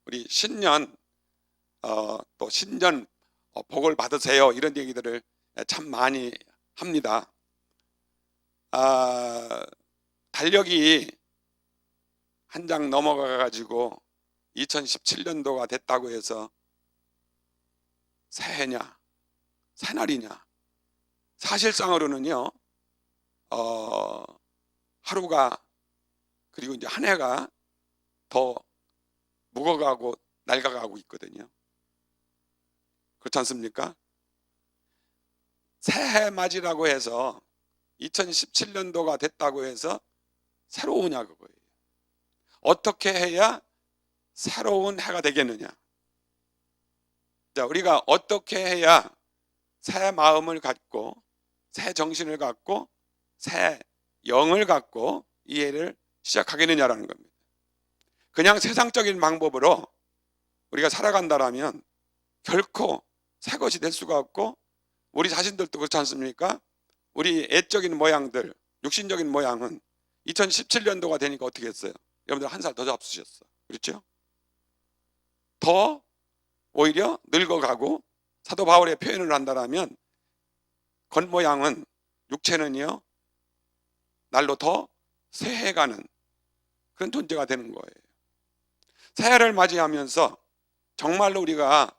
우리 신년 또 신년 복을 받으세요, 이런 얘기들을 참 많이 합니다. 달력이 한 장 넘어가 가지고 2017년도가 됐다고 해서 새해냐 새날이냐, 사실상으로는요 하루가, 그리고 이제 한 해가 더 묵어가고 낡아가고 있거든요. 그렇지 않습니까? 새해 맞이라고 해서 2017년도가 됐다고 해서 새로우냐, 그거예요. 어떻게 해야 새로운 해가 되겠느냐. 자, 우리가 어떻게 해야 새 마음을 갖고 새 정신을 갖고 새 영을 갖고 이 해를 시작하겠느냐라는 겁니다. 그냥 세상적인 방법으로 우리가 살아간다라면 결코 새 것이 될 수가 없고, 우리 자신들도 그렇지 않습니까? 우리 애적인 모양들, 육신적인 모양은 2017년도가 되니까 어떻게 했어요? 여러분들 한 살 더 잡수셨어. 그렇죠? 더 오히려 늙어가고, 사도 바울의 표현을 한다면 겉모양은, 육체는요 날로 더 새해가는 그런 존재가 되는 거예요. 새해를 맞이하면서 정말로 우리가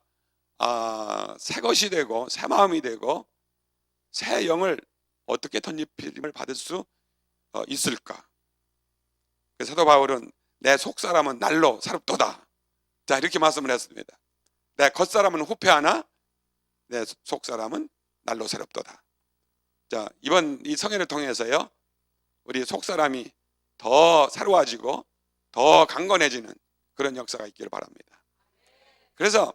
새 것이 되고 새 마음이 되고 새 영을 어떻게 덧입힘을 받을 수 있을까? 사도 바울은 내 속사람은 날로 새롭도다, 자, 이렇게 말씀을 했습니다. 내 겉사람은 후패하나 내 속사람은 날로 새롭도다. 자, 이번 이 성회를 통해서요 우리 속사람이 더 새로워지고 더 강건해지는 그런 역사가 있기를 바랍니다. 그래서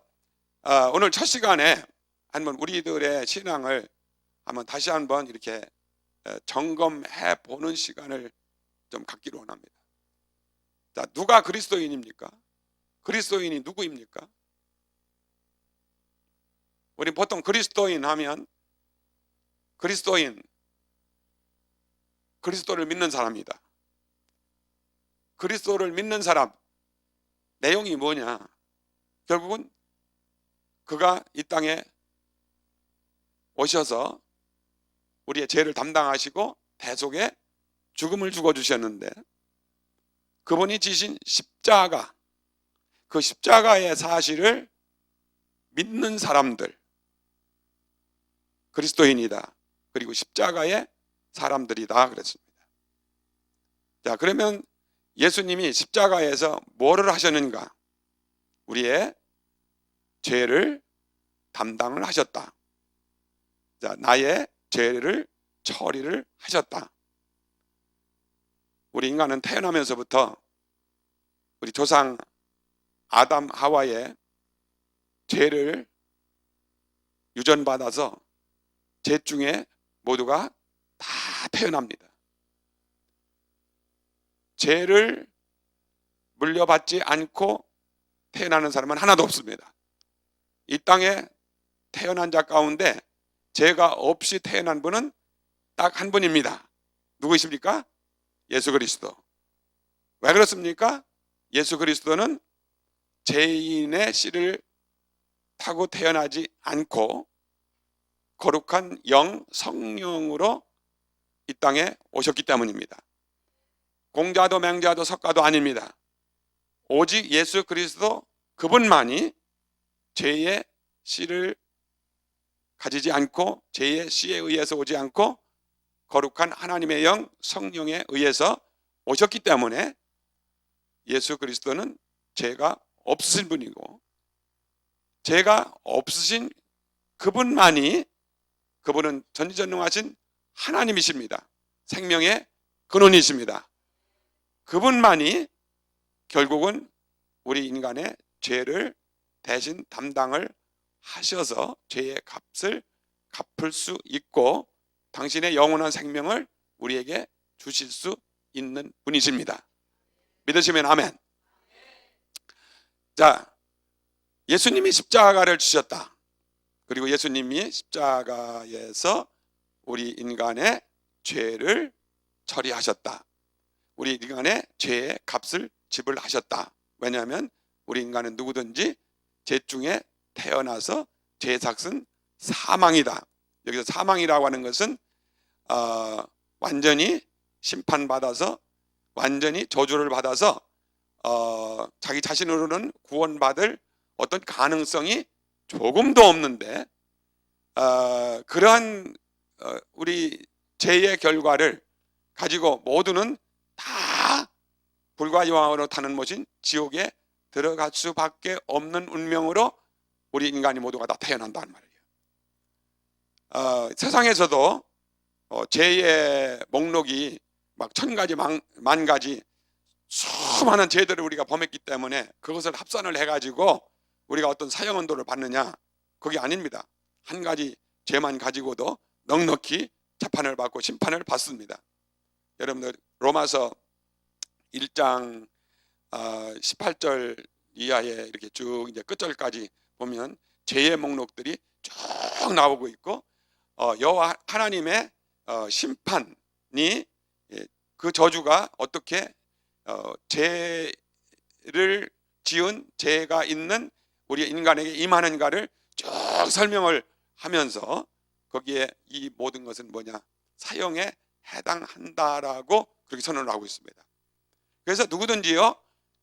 오늘 첫 시간에 한번 우리들의 신앙을 한번 다시 한번 이렇게 점검해 보는 시간을 좀 갖기로 원합니다. 자, 누가 그리스도인입니까? 그리스도인이 누구입니까? 우리 보통 그리스도인 하면 그리스도를 믿는 사람이다. 그리스도를 믿는 사람 내용이 뭐냐? 결국은 그가 이 땅에 오셔서 우리의 죄를 담당하시고 대속의 죽음을 죽어주셨는데, 그분이 지신 십자가, 그 십자가의 사실을 믿는 사람들, 그리스도인이다, 그리고 십자가의 사람들이다 그랬습니다. 자, 그러면 예수님이 십자가에서 뭐를 하셨는가? 우리의 죄를 담당을 하셨다. 자, 나의 죄를 처리를 하셨다. 우리 인간은 태어나면서부터 우리 조상 아담 하와의 죄를 유전받아서 죄 중에 모두가 다 태어납니다. 죄를 물려받지 않고 태어나는 사람은 하나도 없습니다. 이 땅에 태어난 자 가운데 죄가 없이 태어난 분은 딱 한 분입니다. 누구이십니까? 예수 그리스도. 왜 그렇습니까? 예수 그리스도는 죄인의 씨를 타고 태어나지 않고 거룩한 영, 성령으로 이 땅에 오셨기 때문입니다. 공자도 맹자도 석가도 아닙니다. 오직 예수 그리스도 그분만이 죄의 씨를 가지지 않고 죄의 씨에 의해서 오지 않고 거룩한 하나님의 영, 성령에 의해서 오셨기 때문에 예수 그리스도는 죄가 없으신 분이고, 죄가 없으신 그분만이, 그분은 전지전능하신 하나님이십니다. 생명의 근원이십니다. 그분만이 결국은 우리 인간의 죄를 대신 담당을 하셔서 죄의 값을 갚을 수 있고 당신의 영원한 생명을 우리에게 주실 수 있는 분이십니다. 믿으시면 아멘. 자, 예수님이 십자가를 지셨다. 그리고 예수님이 십자가에서 우리 인간의 죄를 처리하셨다. 우리 인간의 죄의 값을 지불하셨다. 왜냐하면 우리 인간은 누구든지 죄 중에 태어나서 죄의 삭은 사망이다. 여기서 사망이라고 하는 것은 완전히 심판받아서 완전히 저주를 받아서 자기 자신으로는 구원받을 어떤 가능성이 조금도 없는데 그러한 우리 죄의 결과를 가지고 모두는 다 불과 영원으로 타는 못인 지옥에 들어갈 수밖에 없는 운명으로 우리 인간이 모두가 다 태어난다는 말이에요. 세상에서도 죄의 목록이 막 1000가지 만 가지 수많은 죄들을 우리가 범했기 때문에 그것을 합산을 해가지고 우리가 어떤 사형언도를 받느냐, 그게 아닙니다. 한 가지 죄만 가지고도 넉넉히 재판을 받고 심판을 받습니다. 여러분들 로마서 1장 18절 이하에 이렇게 쭉 이제 끝절까지 보면 죄의 목록들이 쭉 나오고 있고 여호와 하나님의 심판이 그 저주가 어떻게 죄를 지은 죄가 있는 우리 인간에게 임하는가를 쭉 설명을 하면서 거기에 이 모든 것은 뭐냐, 사형에 해당한다라고 그렇게 선언을 하고 있습니다. 그래서 누구든지요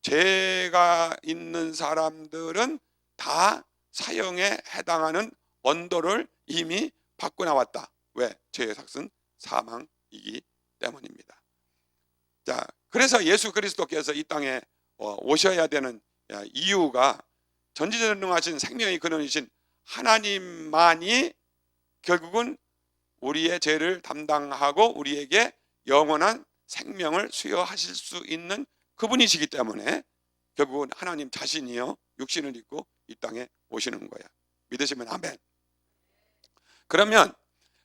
죄가 있는 사람들은 다 사형에 해당하는 언도를 이미 받고 나왔다. 왜? 죄의 삭은 사망이기 때문입니다. 자, 그래서 예수 그리스도께서 이 땅에 오셔야 되는 이유가 전지전능하신 생명의 근원이신 하나님만이 결국은 우리의 죄를 담당하고 우리에게 영원한 생명을 수여하실 수 있는 그분이시기 때문에 결국은 하나님 자신이요 육신을 입고 이 땅에 오시는 거야. 믿으시면 아멘. 그러면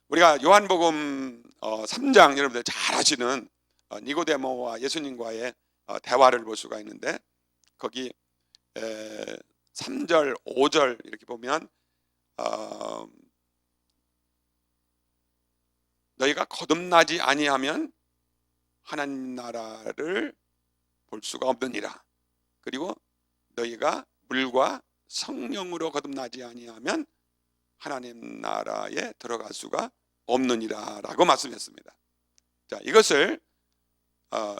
우리가 요한복음 3장 여러분들 잘 아시는 니고데모와 예수님과의 대화를 볼 수가 있는데 거기 3절 5절 이렇게 보면 너희가 거듭나지 아니하면 하나님 나라를 볼 수가 없느니라. 그리고 너희가 물과 성령으로 거듭나지 아니하면 하나님 나라에 들어갈 수가 없느니라 라고 말씀했습니다. 자, 이것을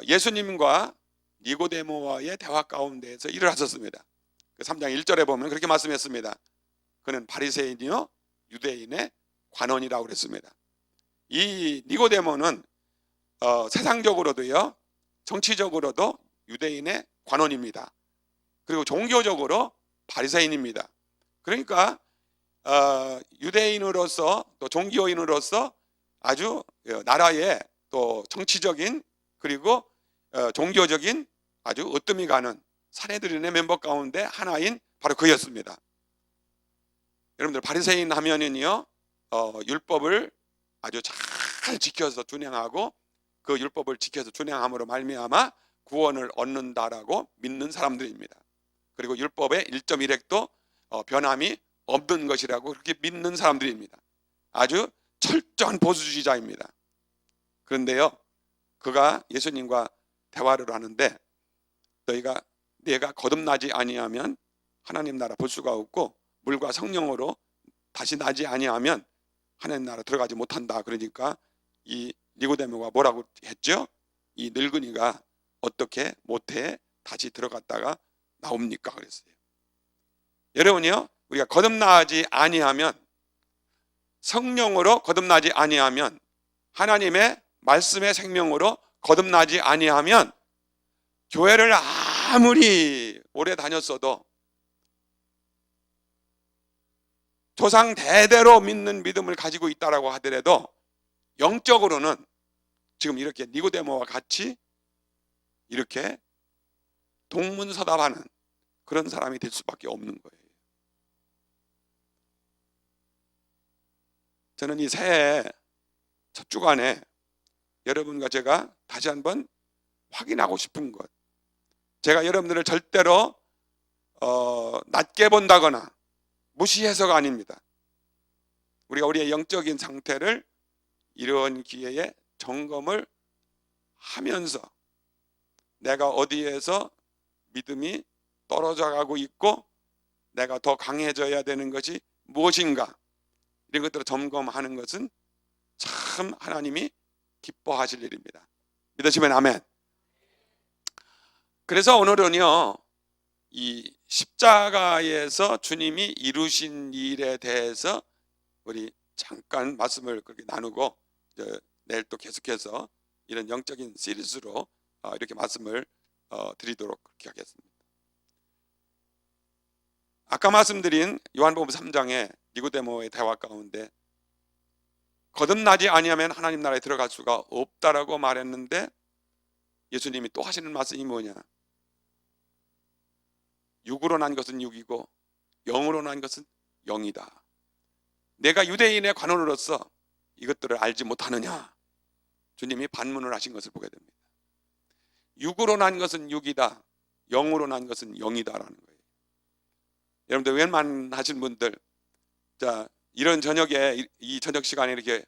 예수님과 니고데모와의 대화 가운데에서 일을 하셨습니다. 그 3장 1절에 보면 그렇게 말씀했습니다. 그는 바리새인이요 유대인의 관원이라고 그랬습니다. 이 니고데모는 세상적으로도요 정치적으로도 유대인의 관원입니다. 그리고 종교적으로 바리새인입니다. 그러니까 유대인으로서 또 종교인으로서 아주 나라의 또 정치적인 그리고 종교적인 아주 으뜸이 가는 산헤드린의 멤버 가운데 하나인 바로 그였습니다. 여러분들 바리새인 하면은요 율법을 아주 잘 지켜서 준행하고 그 율법을 지켜서 준행함으로 말미암아 구원을 얻는다라고 믿는 사람들입니다. 그리고 율법의 1.1획도 변함이 없는 것이라고 그렇게 믿는 사람들입니다. 아주 철저한 보수주의자입니다. 그런데요 그가 예수님과 대화를 하는데 내가 거듭나지 아니하면 하나님 나라 볼 수가 없고 물과 성령으로 다시 나지 아니하면 하나님 나라 들어가지 못한다. 그러니까 이 니고데모가 뭐라고 했죠? 이 늙은이가 어떻게 못해 다시 들어갔다가 나옵니까? 그랬어요. 여러분이요 우리가 거듭나지 아니하면 성령으로 거듭나지 아니하면 하나님의 말씀의 생명으로 거듭나지 아니하면 교회를 아무리 오래 다녔어도 조상 대대로 믿는 믿음을 가지고 있다라고 하더라도 영적으로는 지금 이렇게 니고데모와 같이 이렇게 동문서답하는 그런 사람이 될 수밖에 없는 거예요. 저는 이 새해 첫 주간에 여러분과 제가 다시 한번 확인하고 싶은 것, 제가 여러분들을 절대로 낮게 본다거나 무시해서가 아닙니다. 우리가 우리의 영적인 상태를 이런 기회에 점검을 하면서 내가 어디에서 믿음이 떨어져 가고 있고 내가 더 강해져야 되는 것이 무엇인가, 이런 것들을 점검하는 것은 참 하나님이 기뻐하실 일입니다. 믿으시면 아멘. 그래서 오늘은요, 이 십자가에서 주님이 이루신 일에 대해서 우리 잠깐 말씀을 그렇게 나누고, 내일 또 계속해서 이런 영적인 시리즈로 이렇게 말씀을 드리도록 그렇게 하겠습니다. 아까 말씀드린 요한복음 3장의 니고데모의 대화 가운데 거듭나지 아니하면 하나님 나라에 들어갈 수가 없다라고 말했는데, 예수님이 또 하시는 말씀이 뭐냐? 육으로 난 것은 육이고 영으로 난 것은 영이다. 내가 유대인의 관원으로서 이것들을 알지 못하느냐? 주님이 반문을 하신 것을 보게 됩니다. 육으로 난 것은 육이다, 영으로 난 것은 영이다라는 거예요. 여러분들 웬만하신 분들, 자, 이런 저녁에, 이 저녁 시간에 이렇게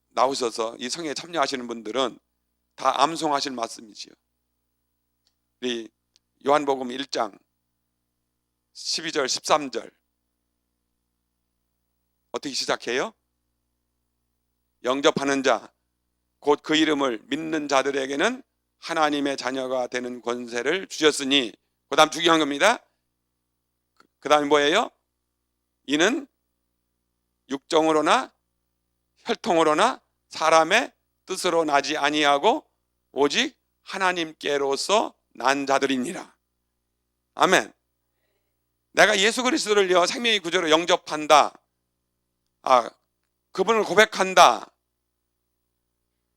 나오셔서 이 성회에 참여하시는 분들은 다 암송하실 말씀이지요. 이 요한복음 1장 12절 13절 어떻게 시작해요? 영접하는 자 곧 그 이름을 믿는 자들에게는 하나님의 자녀가 되는 권세를 주셨으니, 그 다음 중요한 겁니다. 그 다음에 뭐예요? 이는 육정으로나 혈통으로나 사람의 뜻으로 나지 아니하고 오직 하나님께로서 난 자들이니라. 아멘. 내가 예수 그리스도를요 생명의 구주로 영접한다, 그분을 고백한다,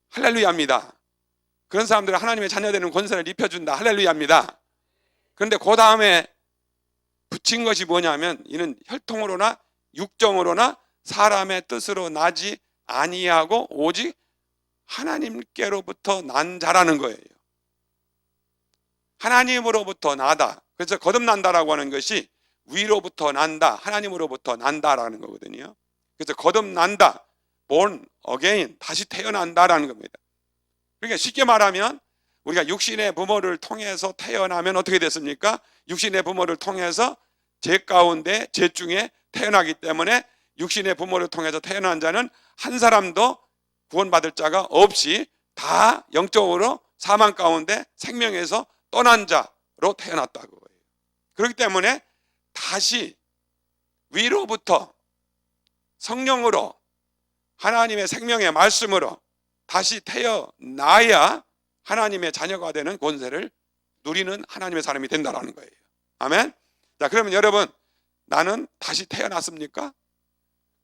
할렐루야입니다. 그런 사람들은 하나님의 자녀되는 권세를 입혀준다, 할렐루야입니다. 그런데 그 다음에 붙인 것이 뭐냐면, 이는 혈통으로나 육정으로나 사람의 뜻으로 나지 아니하고 오직 하나님께로부터 난 자라는 거예요. 하나님으로부터 나다. 그래서 거듭난다라고 하는 것이 위로부터 난다, 하나님으로부터 난다라는 거거든요. 그래서 거듭난다, born again, 다시 태어난다라는 겁니다. 그러니까 쉽게 말하면 우리가 육신의 부모를 통해서 태어나면 어떻게 됐습니까? 육신의 부모를 통해서 죄 가운데, 죄 중에 태어나기 때문에 육신의 부모를 통해서 태어난 자는 한 사람도 구원받을 자가 없이 다 영적으로 사망 가운데 생명에서 떠난 자로 태어났다고 해요. 그렇기 때문에 다시 위로부터 성령으로 하나님의 생명의 말씀으로 다시 태어나야 하나님의 자녀가 되는 권세를 누리는 하나님의 사람이 된다는 거예요. 아멘. 자, 그러면 여러분, 나는 다시 태어났습니까?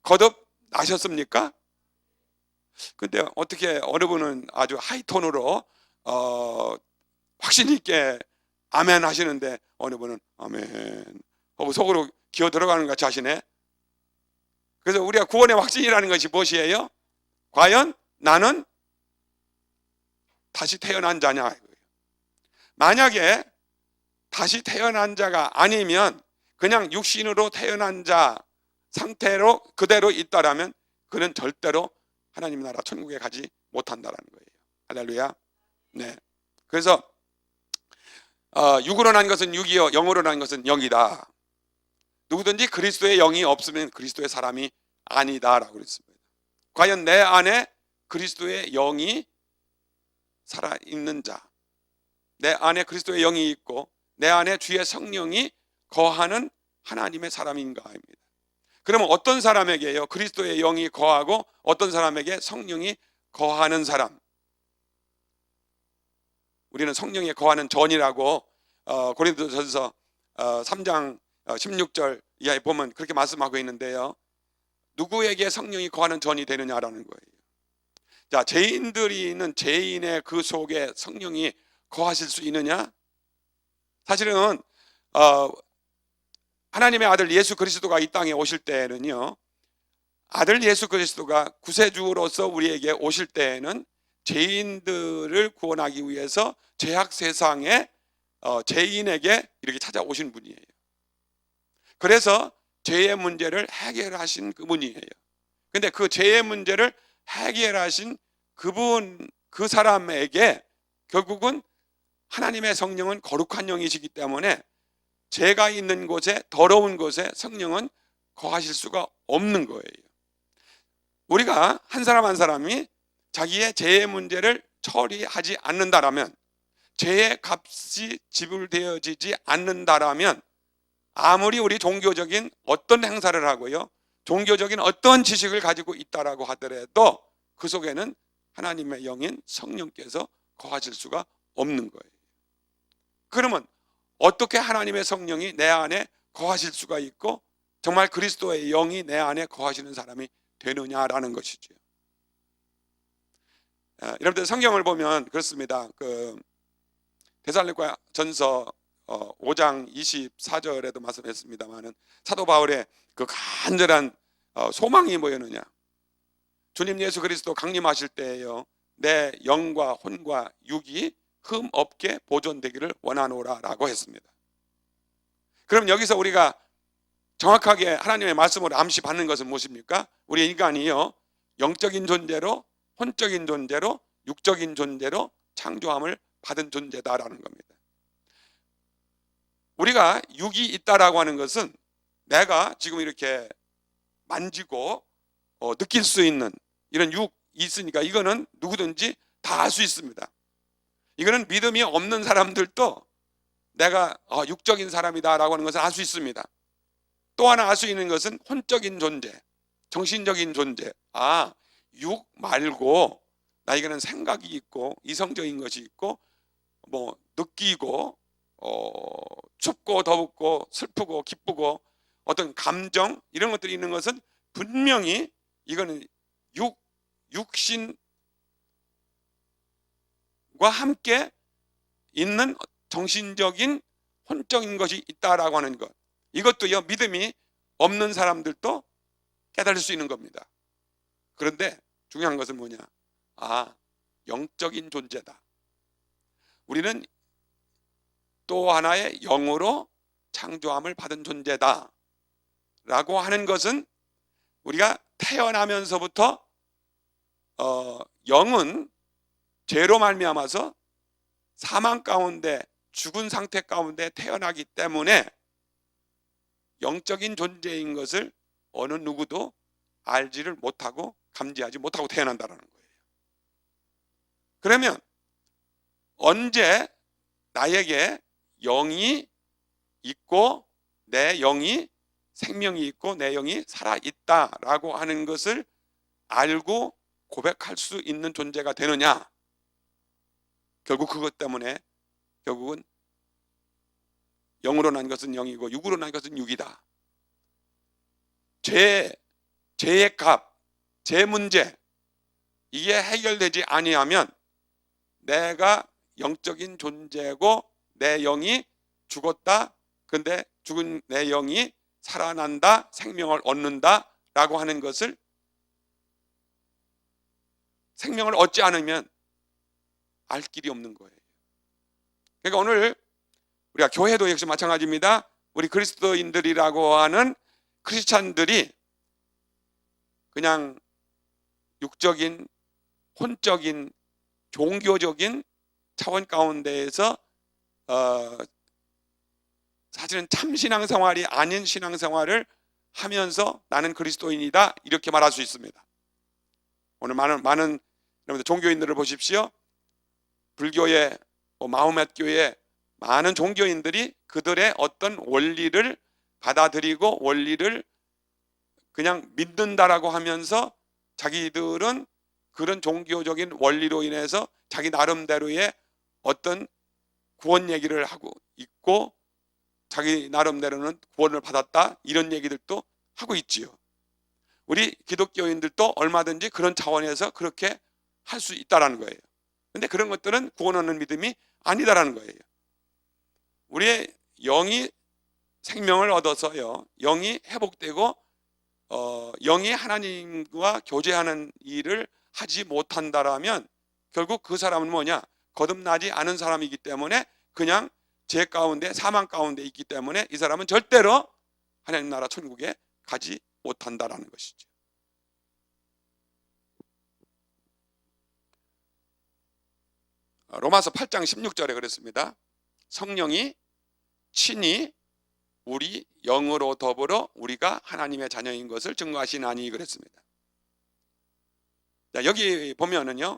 거듭나셨습니까? 근데 어떻게 어느 분은 아주 하이톤으로 확신 있게 아멘 하시는데, 어느 분은 아멘 하고 속으로 기어 들어가는 것 같이 하시네. 그래서 우리가 구원의 확신이라는 것이 무엇이에요? 과연 나는 다시 태어난 자냐? 만약에 다시 태어난 자가 아니면 그냥 육신으로 태어난 자 상태로 그대로 있다라면 그는 절대로 하나님 나라 천국에 가지 못한다라는 거예요. 할렐루야. 네. 그래서 육으로 난 것은 육이요 영으로 난 것은 영이다. 누구든지 그리스도의 영이 없으면 그리스도의 사람이 아니다라고 그랬습니다. 과연 내 안에 그리스도의 영이 살아있는 자, 내 안에 그리스도의 영이 있고 내 안에 주의 성령이 거하는 하나님의 사람인가입니다. 그러면 어떤 사람에게요 그리스도의 영이 거하고 어떤 사람에게 성령이 거하는 사람? 우리는 성령이 거하는 전이라고 고린도전서 3장 16절 이하에 보면 그렇게 말씀하고 있는데요, 누구에게 성령이 거하는 전이 되느냐라는 거예요. 자, 죄인들이 있는 죄인의 그 속에 성령이 거하실 수 있느냐? 사실은 하나님의 아들 예수 그리스도가 이 땅에 오실 때에는요, 아들 예수 그리스도가 구세주로서 우리에게 오실 때에는 죄인들을 구원하기 위해서 죄악 세상에 죄인에게 이렇게 찾아오신 분이에요. 그래서 죄의 문제를 해결하신 그분이에요. 근데 그 죄의 문제를 해결하신 그분, 그 사람에게 결국은 하나님의 성령은 거룩한 영이시기 때문에 죄가 있는 곳에, 더러운 곳에 성령은 거하실 수가 없는 거예요. 우리가 한 사람 한 사람이 자기의 죄의 문제를 처리하지 않는다라면, 죄의 값이 지불되어지지 않는다라면, 아무리 우리 종교적인 어떤 행사를 하고요, 종교적인 어떤 지식을 가지고 있다라고 하더라도 그 속에는 하나님의 영인 성령께서 거하실 수가 없는 거예요. 그러면 어떻게 하나님의 성령이 내 안에 거하실 수가 있고 정말 그리스도의 영이 내 안에 거하시는 사람이 되느냐라는 것이죠. 여러분들 성경을 보면 그렇습니다. 데살로니가 전서 5장 24절에도 말씀했습니다마는 사도 바울의 그 간절한 소망이 뭐였느냐? 주님 예수 그리스도 강림하실 때에요, 내 영과 혼과 육이 흠 없게 보존되기를 원하노라라고 했습니다. 그럼 여기서 우리가 정확하게 하나님의 말씀으로 암시 받는 것은 무엇입니까? 우리 인간이요, 영적인 존재로, 혼적인 존재로, 육적인 존재로 창조함을 받은 존재다라는 겁니다. 우리가 육이 있다라고 하는 것은 내가 지금 이렇게 만지고 느낄 수 있는 이런 육이 있으니까 이거는 누구든지 다 알 수 있습니다. 이거는 믿음이 없는 사람들도 내가 육적인 사람이다라고 하는 것을 알 수 있습니다. 또 하나 알 수 있는 것은 혼적인 존재, 정신적인 존재. 육 말고 나에게는 생각이 있고 이성적인 것이 있고 뭐 느끼고 춥고 덥고 슬프고 기쁘고 어떤 감정 이런 것들이 있는 것은 분명히 이거는 육신과 함께 있는 정신적인 혼적인 것이 있다라고 하는 것, 이것도요 믿음이 없는 사람들도 깨달을 수 있는 겁니다. 그런데 중요한 것은 뭐냐? 영적인 존재다. 우리는 또 하나의 영으로 창조함을 받은 존재다 라고 하는 것은 우리가 태어나면서부터 영은 죄로 말미암아서 사망 가운데 죽은 상태 가운데 태어나기 때문에 영적인 존재인 것을 어느 누구도 알지를 못하고 감지하지 못하고 태어난다는 거예요. 그러면 언제 나에게 영이 있고 내 영이 생명이 있고 내 영이 살아있다라고 하는 것을 알고 고백할 수 있는 존재가 되느냐? 결국 그것 때문에 결국은 영으로 난 것은 영이고 육으로 난 것은 육이다. 죄의 값, 죄 문제, 이게 해결되지 아니하면 내가 영적인 존재고 내 영이 죽었다, 근데 죽은 내 영이 살아난다, 생명을 얻는다 라고 하는 것을, 생명을 얻지 않으면 알 길이 없는 거예요. 그러니까 오늘 우리가 교회도 역시 마찬가지입니다. 우리 그리스도인들이라고 하는 크리스찬들이 그냥 육적인, 혼적인, 종교적인 차원 가운데에서 사실은 참 신앙생활이 아닌 신앙생활을 하면서 나는 그리스도인이다 이렇게 말할 수 있습니다. 오늘 많은 여러분들 종교인들을 보십시오. 불교의 마호멧 교의 많은 종교인들이 그들의 어떤 원리를 받아들이고 원리를 그냥 믿는다라고 하면서 자기들은 그런 종교적인 원리로 인해서 자기 나름대로의 어떤 구원 얘기를 하고 있고 자기 나름대로는 구원을 받았다 이런 얘기들도 하고 있지요. 우리 기독교인들도 얼마든지 그런 차원에서 그렇게 할 수 있다라는 거예요. 근데 그런 것들은 구원 얻는 믿음이 아니다라는 거예요. 우리의 영이 생명을 얻어서요, 영이 회복되고 영이 하나님과 교제하는 일을 하지 못한다라면 결국 그 사람은 뭐냐? 거듭나지 않은 사람이기 때문에 그냥 죄 가운데 사망 가운데 있기 때문에 이 사람은 절대로 하나님 나라 천국에 가지 못한다라는 것이죠. 로마서 8장 16절에 그랬습니다. 성령이 친히 우리 영으로 더불어 우리가 하나님의 자녀인 것을 증거하시나니 그랬습니다. 자, 여기 보면은요,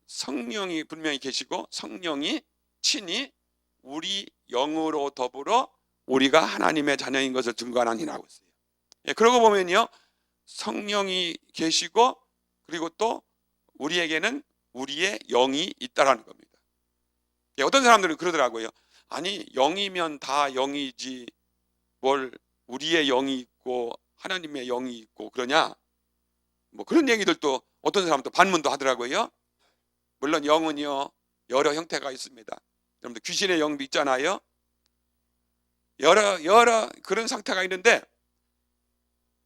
성령이 분명히 계시고 성령이 친히 우리 영으로 더불어 우리가 하나님의 자녀인 것을 증거하나니라고 했어요. 예, 그러고 보면요, 성령이 계시고 그리고 또 우리에게는 우리의 영이 있다라는 겁니다. 예, 어떤 사람들은 그러더라고요. 아니, 영이면 다 영이지 뭘 우리의 영이 있고 하나님의 영이 있고 그러냐, 뭐 그런 얘기들도 어떤 사람도 반문도 하더라고요. 물론 영은요 여러 형태가 있습니다. 여러분들 귀신의 영도 있잖아요. 여러 그런 상태가 있는데,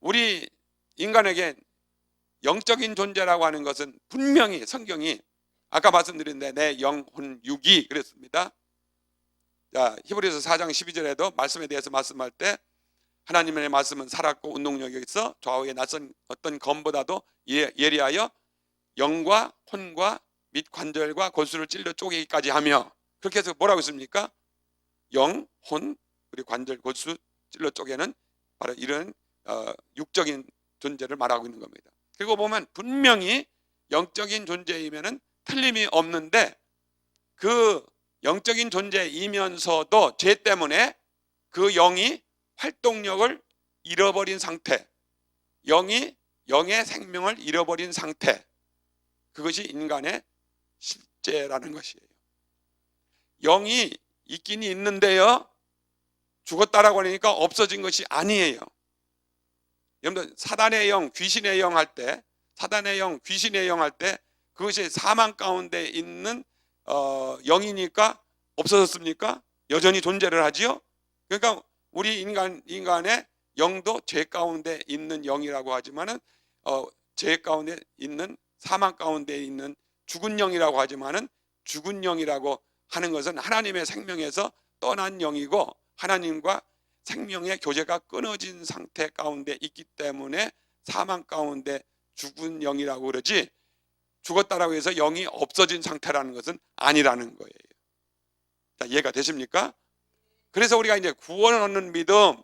우리 인간에게 영적인 존재라고 하는 것은 분명히 성경이 아까 말씀드렸는데 내 영혼 육이 그랬습니다. 자, 히브리서 4장 12절에도 말씀에 대해서 말씀할 때 하나님의 말씀은 살았고 운동력이 있어 좌우에 낯선 어떤 검보다도 예리하여 영과 혼과 및 관절과 골수를 찔러 쪼개기까지 하며, 그렇게 해서 뭐라고 했습니까? 영, 혼, 그리고 관절, 골수 찔러 쪼개는 바로 이런 육적인 존재를 말하고 있는 겁니다. 그리고 보면 분명히 영적인 존재이면은 틀림이 없는데, 그 영적인 존재이면서도 죄 때문에 그 영이 활동력을 잃어버린 상태, 영의 생명을 잃어버린 상태, 그것이 인간의 실제라는 것이에요. 영이 있긴 있는데요, 죽었다라고 하니까 없어진 것이 아니에요. 여러분들 사단의 영, 귀신의 영 할 때, 사단의 영, 귀신의 영 할 때 그것이 사망 가운데 있는 영이니까 없어졌습니까? 여전히 존재를 하지요. 그러니까 우리 인간의 영도 죄 가운데 있는 영이라고 하지만은 죄 가운데 있는, 사망 가운데 있는 죽은 영이라고 하지만은, 죽은 영이라고 하는 것은 하나님의 생명에서 떠난 영이고 하나님과 생명의 교제가 끊어진 상태 가운데 있기 때문에 사망 가운데 죽은 영이라고 그러지, 죽었다라고 해서 영이 없어진 상태라는 것은 아니라는 거예요. 자, 이해가 되십니까? 그래서 우리가 이제 구원을 얻는 믿음,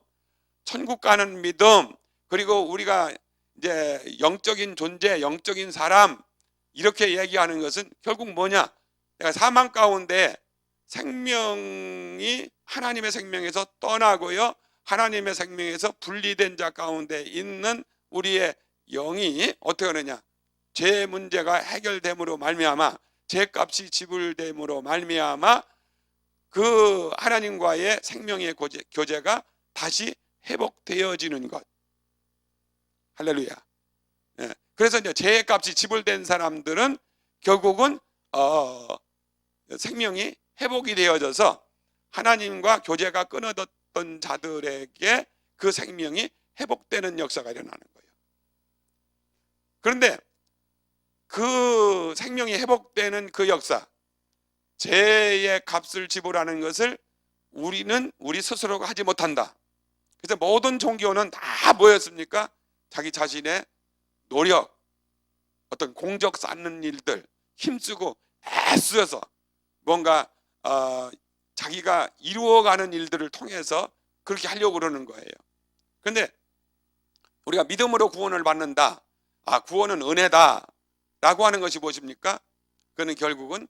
천국 가는 믿음, 그리고 우리가 이제 영적인 존재, 영적인 사람, 이렇게 얘기하는 것은 결국 뭐냐? 내가 사망 가운데 생명이 하나님의 생명에서 떠나고요, 하나님의 생명에서 분리된 자 가운데 있는 우리의 영이 어떻게 하느냐? 죄 문제가 해결됨으로 말미암아, 죄값이 지불됨으로 말미암아 그 하나님과의 생명의 교제가 다시 회복되어지는 것. 할렐루야. 예. 그래서 이제 죄값이 지불된 사람들은 결국은 생명이 회복이 되어져서 하나님과 교제가 끊어졌던 자들에게 그 생명이 회복되는 역사가 일어나는 거예요. 그런데 그 생명이 회복되는 그 역사, 죄의 값을 지불하는 것을 우리는 우리 스스로가 하지 못한다. 그래서 모든 종교는 다 뭐였습니까? 자기 자신의 노력, 어떤 공적 쌓는 일들, 힘쓰고 애쓰여서 뭔가 자기가 이루어가는 일들을 통해서 그렇게 하려고 그러는 거예요. 그런데 우리가 믿음으로 구원을 받는다, 구원은 은혜다 라고 하는 것이 무엇입니까? 그는 결국은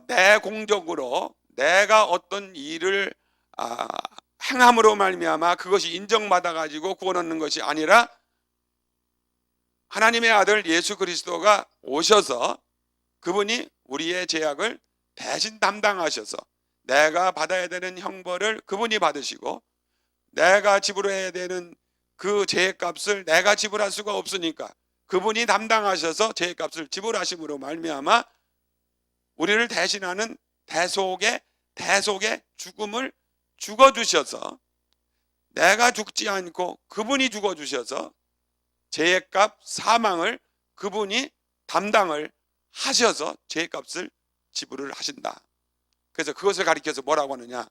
내 공적으로 내가 어떤 일을 행함으로 말미암아 그것이 인정받아 가지고 구원 얻는 것이 아니라, 하나님의 아들 예수 그리스도가 오셔서 그분이 우리의 죄악을 대신 담당하셔서 내가 받아야 되는 형벌을 그분이 받으시고, 내가 지불해야 되는 그 죄값을 내가 지불할 수가 없으니까 그분이 담당하셔서 죄값을 지불하심으로 말미암아 우리를 대신하는 대속의 죽음을 죽어주셔서, 내가 죽지 않고 그분이 죽어주셔서 죄값 사망을 그분이 담당을 하셔서 죄값을 지불을 하신다. 그래서 그것을 가리켜서 뭐라고 하느냐?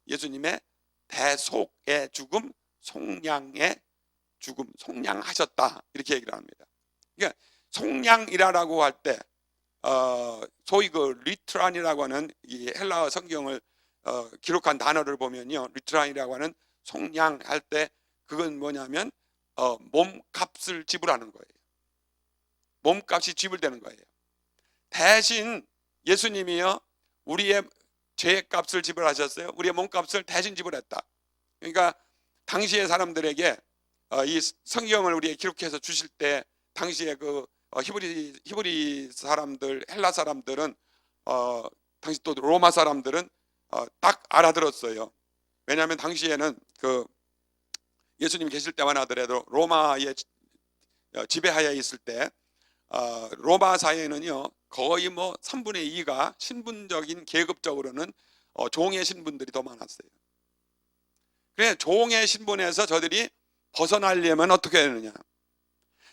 예수님의 대속의 죽음, 속량의 죽음, 속량하셨다, 이렇게 얘기를 합니다. 그러니까 속량이라고 할 때 소위 그 리트란이라고 하는 이 헬라어 성경을 기록한 단어를 보면요, 리트란이라고 하는 속량할 때 그건 뭐냐면 몸값을 지불하는 거예요. 몸값이 지불되는 거예요. 대신 예수님이요 우리의 죄값을 지불하셨어요. 우리의 몸값을 대신 지불했다. 그러니까 당시의 사람들에게 이 성경을 우리에게 기록해서 주실 때 당시에 그 히브리 사람들, 헬라 사람들은 당시 또 로마 사람들은 딱 알아들었어요. 왜냐하면 당시에는 그 예수님 계실 때만 하더라도 로마의 지배하에 있을 때 로마 사회는요 거의 뭐 3분의 2가 신분적인 계급적으로는 종의 신분들이 더 많았어요. 그래 종의 신분에서 저들이 벗어나려면 어떻게 해야 되느냐?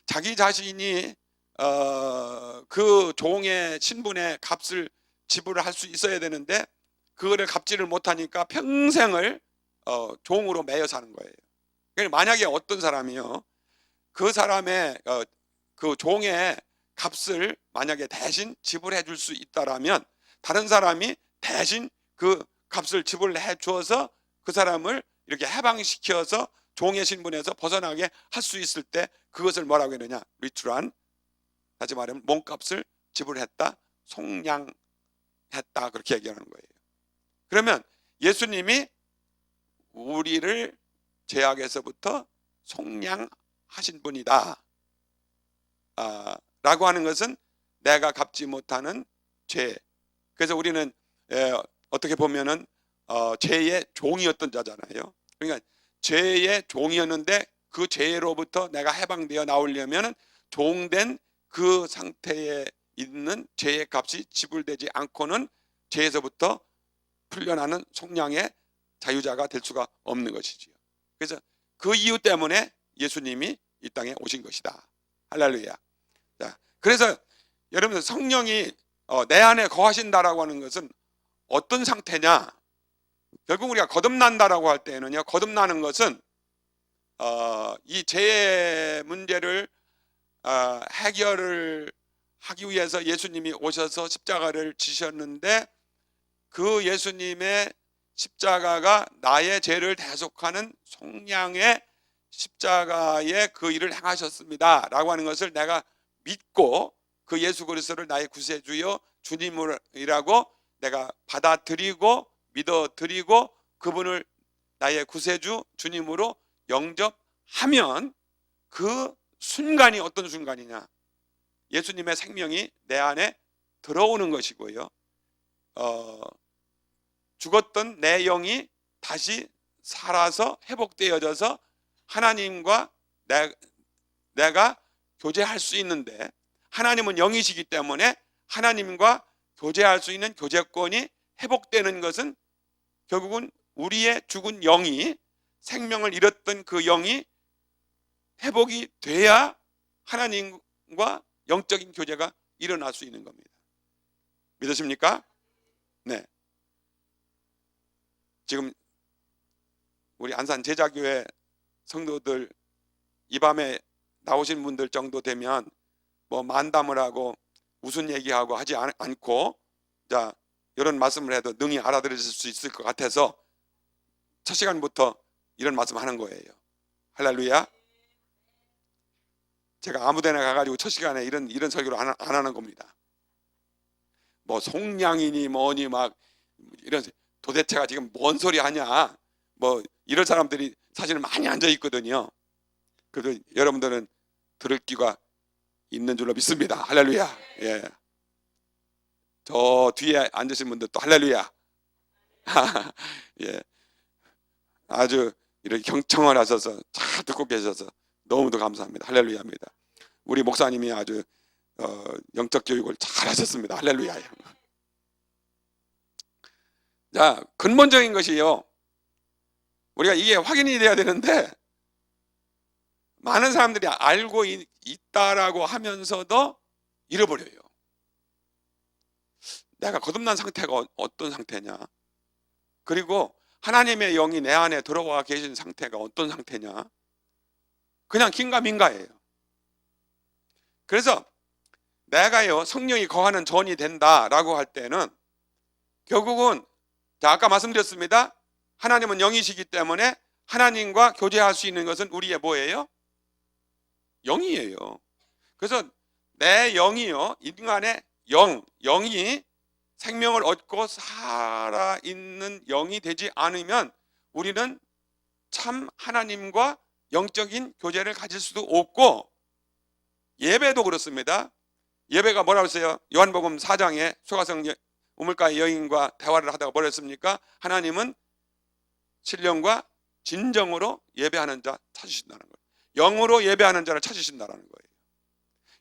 자기 자신이 그 종의 신분의 값을 지불할 수 있어야 되는데 그거를 갚지를 못하니까 평생을 종으로 매여 사는 거예요. 그러니까 만약에 어떤 사람이요 그 사람의 그 종의 값을 만약에 대신 지불해 줄 수 있다라면 다른 사람이 대신 그 값을 지불해 주어서 그 사람을 이렇게 해방시켜서 종의 신분에서 벗어나게 할 수 있을 때 그것을 뭐라고 했느냐? 리투란, 다시 말하면 몸값을 지불했다, 속량했다 그렇게 얘기하는 거예요. 그러면 예수님이 우리를 죄악에서부터 속량하신 분이다 라고 하는 것은 내가 갚지 못하는 죄. 그래서 우리는 어떻게 보면은 죄의 종이었던 자잖아요. 그러니까 죄의 종이었는데 그 죄로부터 내가 해방되어 나오려면 종된 그 상태에 있는 죄의 값이 지불되지 않고는 죄에서부터 풀려나는 속량의 자유자가 될 수가 없는 것이지요. 그래서 그 이유 때문에 예수님이 이 땅에 오신 것이다. 할렐루야. 자, 그래서 여러분 성령이 내 안에 거하신다라고 하는 것은 어떤 상태냐? 결국 우리가 거듭난다라고 할 때는요, 거듭나는 것은 이 죄의 문제를 해결을 하기 위해서 예수님이 오셔서 십자가를 지셨는데 그 예수님의 십자가가 나의 죄를 대속하는 속량의 십자가의 그 일을 행하셨습니다 라고 하는 것을 내가 믿고 그 예수 그리스도를 나의 구세주여 주님이라고 내가 받아들이고 믿어드리고 그분을 나의 구세주 주님으로 영접하면 그 순간이 어떤 순간이냐? 예수님의 생명이 내 안에 들어오는 것이고요. 죽었던 내 영이 다시 살아서 회복되어져서 하나님과 내가 교제할 수 있는데 하나님은 영이시기 때문에 하나님과 교제할 수 있는 교제권이 회복되는 것은 결국은 우리의 죽은 영이 생명을 잃었던 그 영이 회복이 돼야 하나님과 영적인 교제가 일어날 수 있는 겁니다. 믿으십니까? 네. 지금 우리 안산 제자교회 성도들 이 밤에 나오신 분들 정도 되면 뭐 만담을 하고 무슨 얘기하고 하지 않고 자 이런 말씀을 해도 능히 알아들으실 수 있을 것 같아서 첫 시간부터 이런 말씀 하는 거예요. 할렐루야. 제가 아무데나 가가지고 첫 시간에 이런 설교를 안 하는 겁니다. 뭐 속량이니 뭐니 막 이런 도대체가 지금 뭔 소리 하냐 뭐 이런 사람들이 사실은 많이 앉아 있거든요. 그래도 여러분들은 들을 기가 있는 줄로 믿습니다. 할렐루야. 예. 저 뒤에 앉으신 분들도 할렐루야. 예. 아주 이렇게 경청을 하셔서 잘 듣고 계셔서 너무도 감사합니다. 할렐루야입니다. 우리 목사님이 아주 영적 교육을 잘 하셨습니다. 할렐루야. 자, 근본적인 것이요. 우리가 이게 확인이 돼야 되는데 많은 사람들이 알고 있다라고 하면서도 잃어버려요. 내가 거듭난 상태가 어떤 상태냐? 그리고 하나님의 영이 내 안에 들어와 계신 상태가 어떤 상태냐? 그냥 긴가민가예요. 그래서 내가요 성령이 거하는 전이 된다라고 할 때는 결국은 아까 말씀드렸습니다. 하나님은 영이시기 때문에 하나님과 교제할 수 있는 것은 우리의 뭐예요? 영이에요. 그래서 내 영이요, 인간의 영이 생명을 얻고 살아있는 영이 되지 않으면 우리는 참 하나님과 영적인 교제를 가질 수도 없고, 예배도 그렇습니다. 예배가 뭐라고 했어요? 요한복음 4장에 소가성 우물가의 여인과 대화를 하다가 뭐라 했습니까? 하나님은 신령과 진정으로 예배하는 자 찾으신다는 거예요. 영으로 예배하는 자를 찾으신다는 거예요.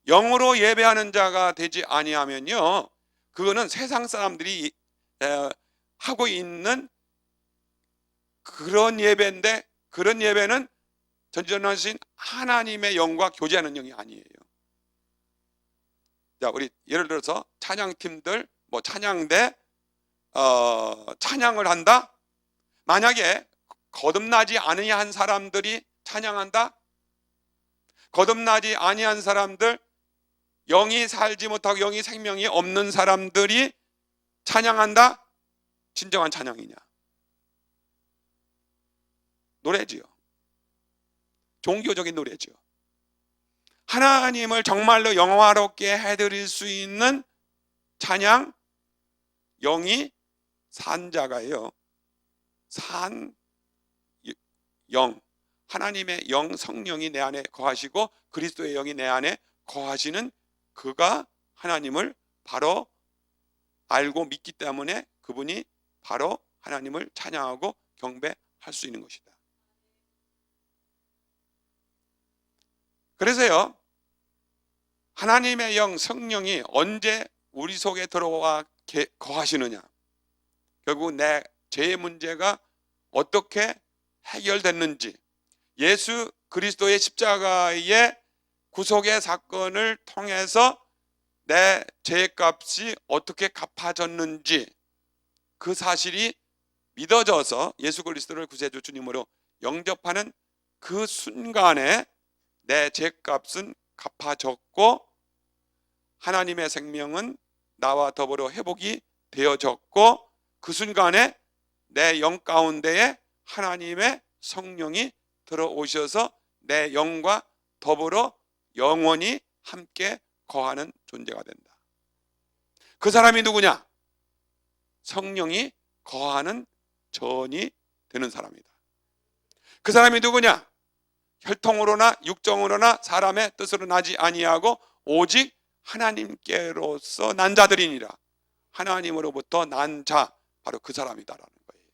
영으로 예배하는 자가 되지 아니하면요, 그거는 세상 사람들이 하고 있는 그런 예배인데, 그런 예배는 전전하신 하나님의 영과 교제하는 영이 아니에요. 자, 우리 예를 들어서 찬양팀들 찬양대 찬양을 한다. 만약에 거듭나지 아니한 사람들이 찬양한다. 거듭나지 아니한 사람들, 영이 살지 못하고 영이 생명이 없는 사람들이 찬양한다. 진정한 찬양이냐? 노래지요. 종교적인 노래지요. 하나님을 정말로 영화롭게 해드릴 수 있는 찬양, 영이 산 자가요, 산 영, 하나님의 영, 성령이 내 안에 거하시고 그리스도의 영이 내 안에 거하시는 그가 하나님을 바로 알고 믿기 때문에 그분이 바로 하나님을 찬양하고 경배할 수 있는 것이다. 그래서요, 하나님의 영, 성령이 언제 우리 속에 들어와 거하시느냐, 결국 내 죄의 문제가 어떻게 해결됐는지, 예수 그리스도의 십자가의 구속의 사건을 통해서 내 죄값이 어떻게 갚아졌는지, 그 사실이 믿어져서 예수 그리스도를 구세주 주님으로 영접하는 그 순간에 내 죄값은 갚아졌고 하나님의 생명은 나와 더불어 회복이 되어졌고, 그 순간에 내 영 가운데에 하나님의 성령이 들어오셔서 내 영과 더불어 영원히 함께 거하는 존재가 된다. 그 사람이 누구냐? 성령이 거하는 전이 되는 사람이다. 그 사람이 누구냐? 혈통으로나 육정으로나 사람의 뜻으로 나지 아니하고 오직 하나님께로서 난 자들이니라. 하나님으로부터 난 자, 바로 그 사람이다라는 거예요.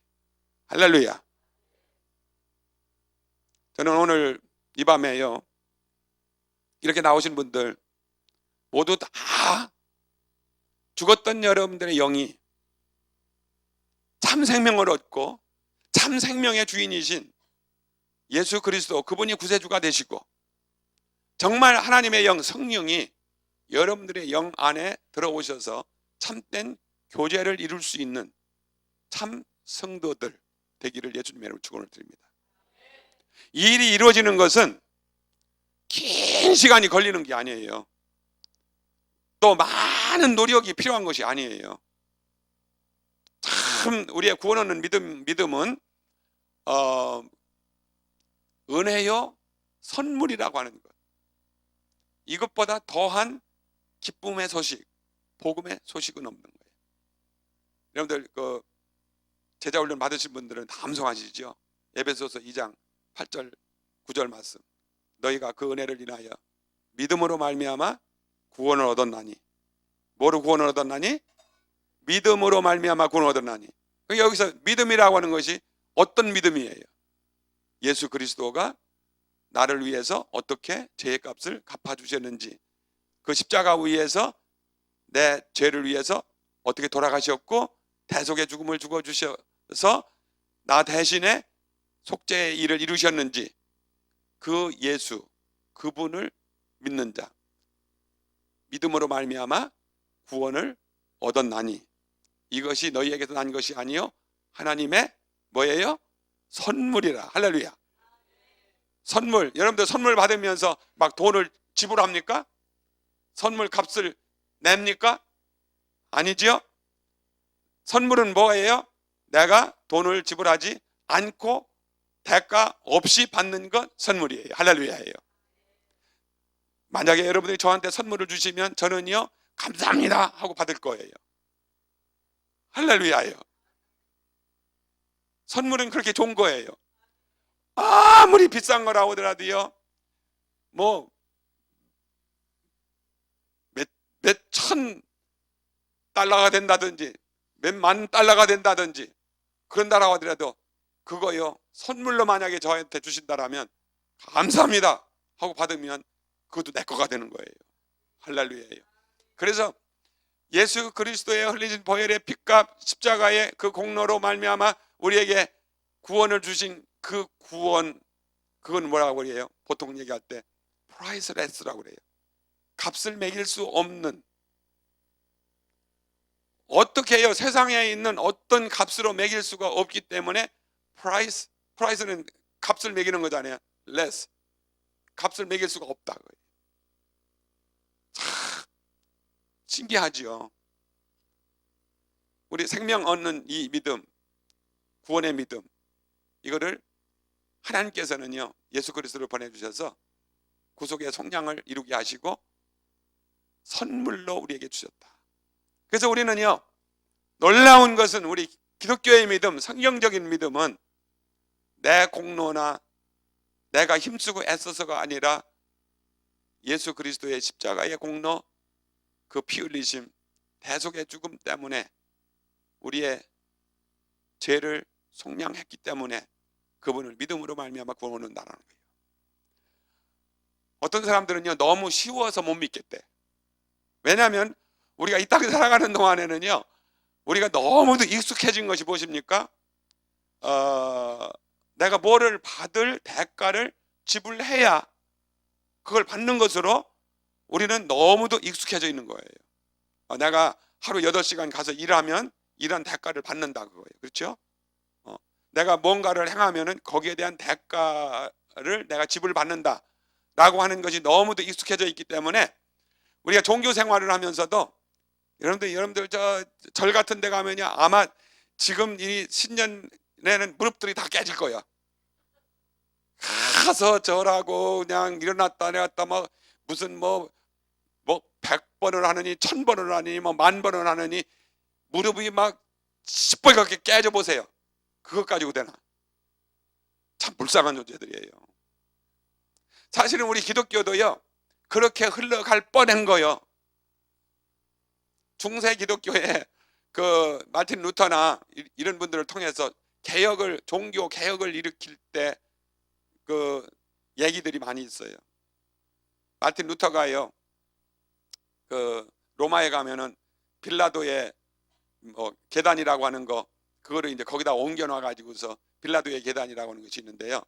할렐루야. 저는 오늘 이 밤에요, 이렇게 나오신 분들 모두 다 죽었던 여러분들의 영이 참 생명을 얻고 참 생명의 주인이신 예수 그리스도, 그분이 구세주가 되시고 정말 하나님의 영, 성령이 여러분들의 영 안에 들어오셔서 참된 교제를 이룰 수 있는 참 성도들 되기를 예수님의 이름으로 축원을 드립니다. 이 일이 이루어지는 것은 긴 시간이 걸리는 게 아니에요. 또 많은 노력이 필요한 것이 아니에요. 참 우리의 구원 얻는 믿음은 은혜요 선물이라고 하는 것, 이것보다 더한 기쁨의 소식, 복음의 소식은 없는 거예요. 여러분들 그 제자 훈련 받으신 분들은 다 암송하시죠. 에베소서 2장 8절 9절 말씀, 너희가 그 은혜를 인하여 믿음으로 말미암아 구원을 얻었나니. 뭐로 구원을 얻었나니? 믿음으로 말미암아 구원을 얻었나니. 여기서 믿음이라고 하는 것이 어떤 믿음이에요? 예수 그리스도가 나를 위해서 어떻게 죄의 값을 갚아주셨는지, 그 십자가 위에서 내 죄를 위해서 어떻게 돌아가셨고 대속의 죽음을 죽어주셔서 나 대신에 속죄의 일을 이루셨는지, 그 예수, 그분을 믿는 자, 믿음으로 말미암아 구원을 얻었나니. 이것이 너희에게서 난 것이 아니요 하나님의 뭐예요? 선물이라. 할렐루야. 선물. 여러분들 선물 받으면서 막 돈을 지불합니까? 선물 값을 냅니까? 아니지요? 선물은 뭐예요? 내가 돈을 지불하지 않고 대가 없이 받는 것 선물이에요. 할렐루야예요. 만약에 여러분들이 저한테 선물을 주시면 저는요 감사합니다 하고 받을 거예요. 할렐루야예요. 선물은 그렇게 좋은 거예요. 아무리 비싼 거라고 하더라도요 뭐 몇천 달러가 된다든지 몇만 달러가 된다든지 그런다라고 하더라도 그거요 선물로 만약에 저한테 주신다라면 감사합니다 하고 받으면 그것도 내 거가 되는 거예요. 할렐루야예요. 그래서 예수 그리스도의 흘리신 보혈의 피값 십자가의 그 공로로 말미암아 우리에게 구원을 주신 그 구원, 그건 뭐라고 그래요? 보통 얘기할 때 priceless라고 그래요. 값을 매길 수 없는, 어떻게 해요? 세상에 있는 어떤 값으로 매길 수가 없기 때문에 price는 값을 매기는 거잖아요. less, 값을 매길 수가 없다. 참 신기하죠. 우리 생명 얻는 이 믿음, 구원의 믿음, 이거를 하나님께서는요 예수 그리스도를 보내주셔서 구속의 속량을 이루게 하시고 선물로 우리에게 주셨다. 그래서 우리는요 놀라운 것은 우리 기독교의 믿음, 성경적인 믿음은 내 공로나 내가 힘쓰고 애써서가 아니라 예수 그리스도의 십자가의 공로, 그 피 흘리심, 대속의 죽음 때문에 우리의 죄를 속량했기 때문에 그분을 믿음으로 말미암아 구원을 얻는다는 거예요. 어떤 사람들은요 너무 쉬워서 못 믿겠대. 왜냐하면 우리가 이 땅에 살아가는 동안에는요 우리가 너무도 익숙해진 것이 무엇입니까? 내가 뭐를 받을 대가를 지불해야 그걸 받는 것으로 우리는 너무도 익숙해져 있는 거예요. 내가 하루 8시간 가서 일하면 일한 대가를 받는다 그거예요. 그렇죠? 내가 뭔가를 행하면은 거기에 대한 대가를 내가 지불받는다 라고 하는 것이 너무도 익숙해져 있기 때문에 우리가 종교 생활을 하면서도 여러분들 절 같은 데 가면요 아마 지금 이 신년에는 무릎들이 다 깨질 거야. 가서 절하고 그냥 일어났다 내렸다 뭐 무슨 뭐 100번을 하느니 1000번을 하느니 뭐 10,000번을 하느니 무릎이 막 시뻘겋게 깨져 보세요. 그것 가지고 되나? 참 불쌍한 존재들이에요. 사실은 우리 기독교도요 그렇게 흘러갈 뻔한 거요. 중세 기독교에 그 마틴 루터나 이런 분들을 통해서 종교 개혁을 일으킬 때 그 얘기들이 많이 있어요. 마틴 루터가요 그 로마에 가면은 빌라도의 뭐 계단이라고 하는 거 그거를 이제 거기다 옮겨놔 가지고서 빌라도의 계단이라고 하는 것이 있는데요.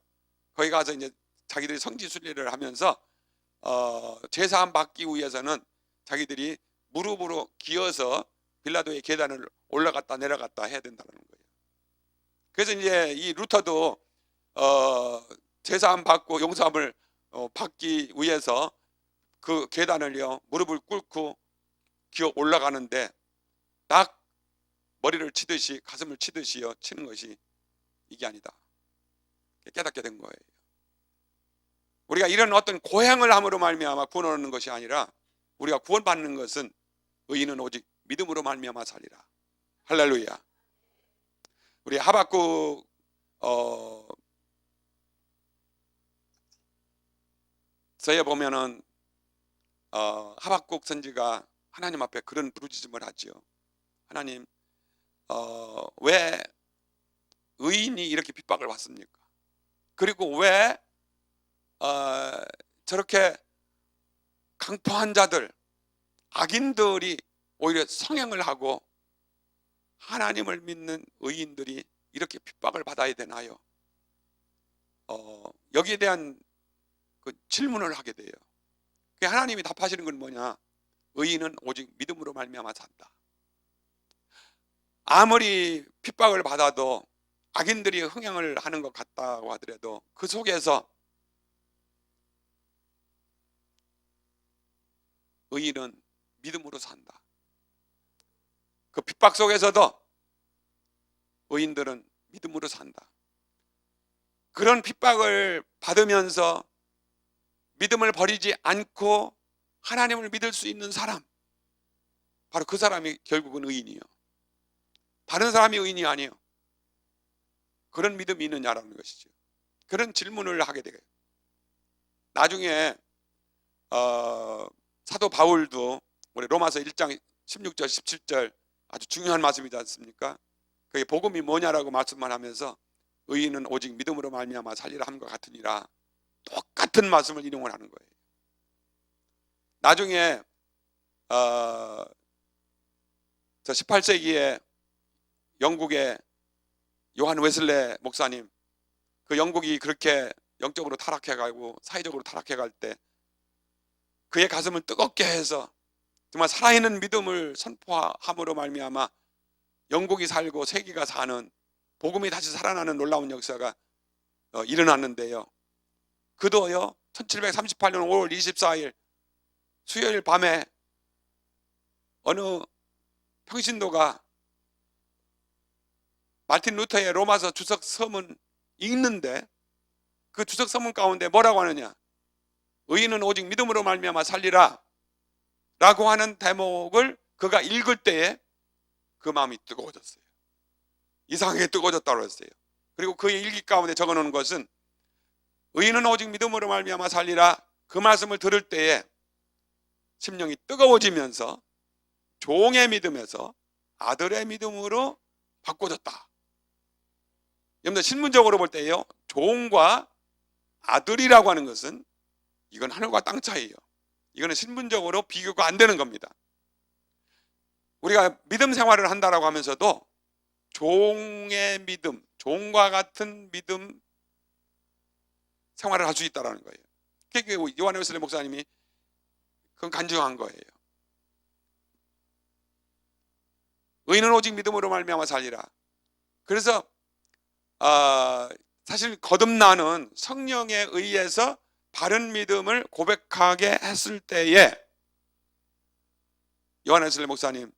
거기 가서 이제 자기들이 성지 순례를 하면서 제사함 받기 위해서는 자기들이 무릎으로 기어서 빌라도의 계단을 올라갔다 내려갔다 해야 된다는 거예요. 그래서 이제 이 루터도 제사함 받고 용서함을 받기 위해서 그 계단을요 무릎을 꿇고 기어 올라가는데 딱 머리를 치듯이 가슴을 치듯이요 치는 것이 이게 아니다 깨닫게 된 거예요. 우리가 이런 어떤 고행을 함으로 말미암아 구원을 얻는 것이 아니라 우리가 구원받는 것은 의인은 오직 믿음으로 말미암아 살리라. 할렐루야. 우리 하박국 서에 보면은 하박국 선지가 하나님 앞에 그런 부르짖음을 하지요. 하나님 왜 의인이 이렇게 핍박을 받습니까? 그리고 왜 저렇게 강포한 자들, 악인들이 오히려 성행을 하고 하나님을 믿는 의인들이 이렇게 핍박을 받아야 되나요? 여기에 대한 그 질문을 하게 돼요. 하나님이 답하시는 건 뭐냐? 의인은 오직 믿음으로 말미암아 산다. 아무리 핍박을 받아도 악인들이 흥행을 하는 것 같다고 하더라도 그 속에서 의인은 믿음으로 산다. 그 핍박 속에서도 의인들은 믿음으로 산다. 그런 핍박을 받으면서 믿음을 버리지 않고 하나님을 믿을 수 있는 사람, 바로 그 사람이 결국은 의인이요. 다른 사람이 의인이 아니에요. 그런 믿음이 있느냐라는 것이죠. 그런 질문을 하게 돼요. 나중에 사도 바울도 우리 로마서 1장 16절 17절 아주 중요한 말씀이지 않습니까? 그게 복음이 뭐냐라고 말씀만 하면서 의인은 오직 믿음으로 말미암아 살리라 함과 같으니라, 똑같은 말씀을 인용을 하는 거예요. 나중에 저 18세기에 영국의 요한 웨슬레 목사님, 그 영국이 그렇게 영적으로 타락해가고 사회적으로 타락해갈 때 그의 가슴을 뜨겁게 해서 정말 살아있는 믿음을 선포함으로 말미암아 영국이 살고 세계가 사는, 복음이 다시 살아나는 놀라운 역사가 일어났는데요. 그도요 1738년 5월 24일 수요일 밤에 어느 평신도가 마틴 루터의 로마서 주석 서문 읽는데, 그 주석 서문 가운데 뭐라고 하느냐, 의인은 오직 믿음으로 말미암아 살리라 라고 하는 대목을 그가 읽을 때에 그 마음이 뜨거워졌어요. 이상하게 뜨거워졌다고 했어요. 그리고 그의 일기 가운데 적어놓은 것은 의인은 오직 믿음으로 말미암아 살리라, 그 말씀을 들을 때에 심령이 뜨거워지면서 종의 믿음에서 아들의 믿음으로 바꿔졌다. 여러분들 신문적으로 볼 때요, 종과 아들이라고 하는 것은 이건 하늘과 땅 차이예요. 이거는 신분적으로 비교가 안 되는 겁니다. 우리가 믿음 생활을 한다라고 하면서도 종의 믿음, 종과 같은 믿음 생활을 할 수 있다는 거예요. 그게 요한 웨슬레 목사님이 그건 간증한 거예요. 의인은 오직 믿음으로 말미암아 살리라. 그래서 사실 거듭나는 성령에 의해서 바른 믿음을 고백하게 했을 때에 요한 웨슬레 목사님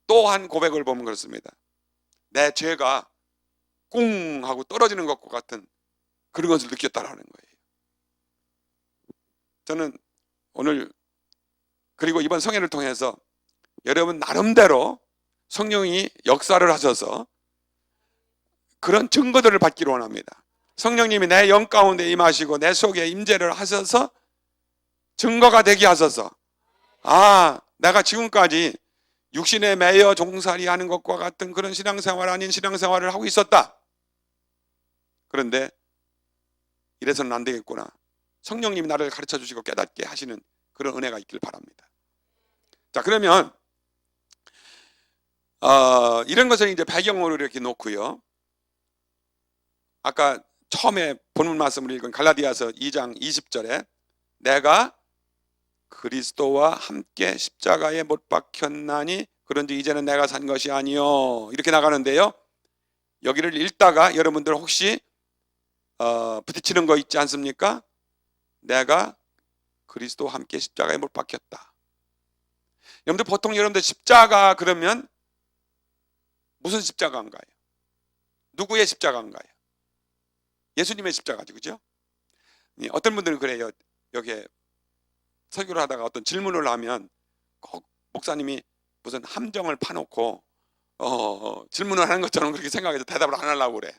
또 한 고백을 보면 그렇습니다. 내 죄가 꿍 하고 떨어지는 것과 같은 그런 것을 느꼈다라는 거예요. 저는 오늘 그리고 이번 성회를 통해서 여러분 나름대로 성령이 역사를 하셔서 그런 증거들을 받기를 원합니다. 성령님이 내 영 가운데 임하시고 내 속에 임재를 하셔서 증거가 되게 하셔서, 내가 지금까지 육신에 매여 종살이 하는 것과 같은 그런 신앙생활 아닌 신앙생활을 하고 있었다. 그런데 이래서는 안 되겠구나. 성령님이 나를 가르쳐 주시고 깨닫게 하시는 그런 은혜가 있길 바랍니다. 자, 그러면 이런 것을 이제 배경으로 이렇게 놓고요. 아까 처음에 본문 말씀을 읽은 갈라디아서 2장 20절에 내가 그리스도와 함께 십자가에 못 박혔나니 그런지 이제는 내가 산 것이 아니요, 이렇게 나가는데요. 여기를 읽다가 여러분들 혹시 부딪히는 거 있지 않습니까? 내가 그리스도와 함께 십자가에 못 박혔다. 여러분들 보통 여러분들 십자가 그러면 무슨 십자가인가요? 누구의 십자가인가요? 예수님의 십자가죠, 그죠? 어떤 분들은 그래요. 여기에 설교를 하다가 어떤 질문을 하면 꼭 목사님이 무슨 함정을 파놓고 질문을 하는 것처럼 그렇게 생각해서 대답을 안 하려고 그래.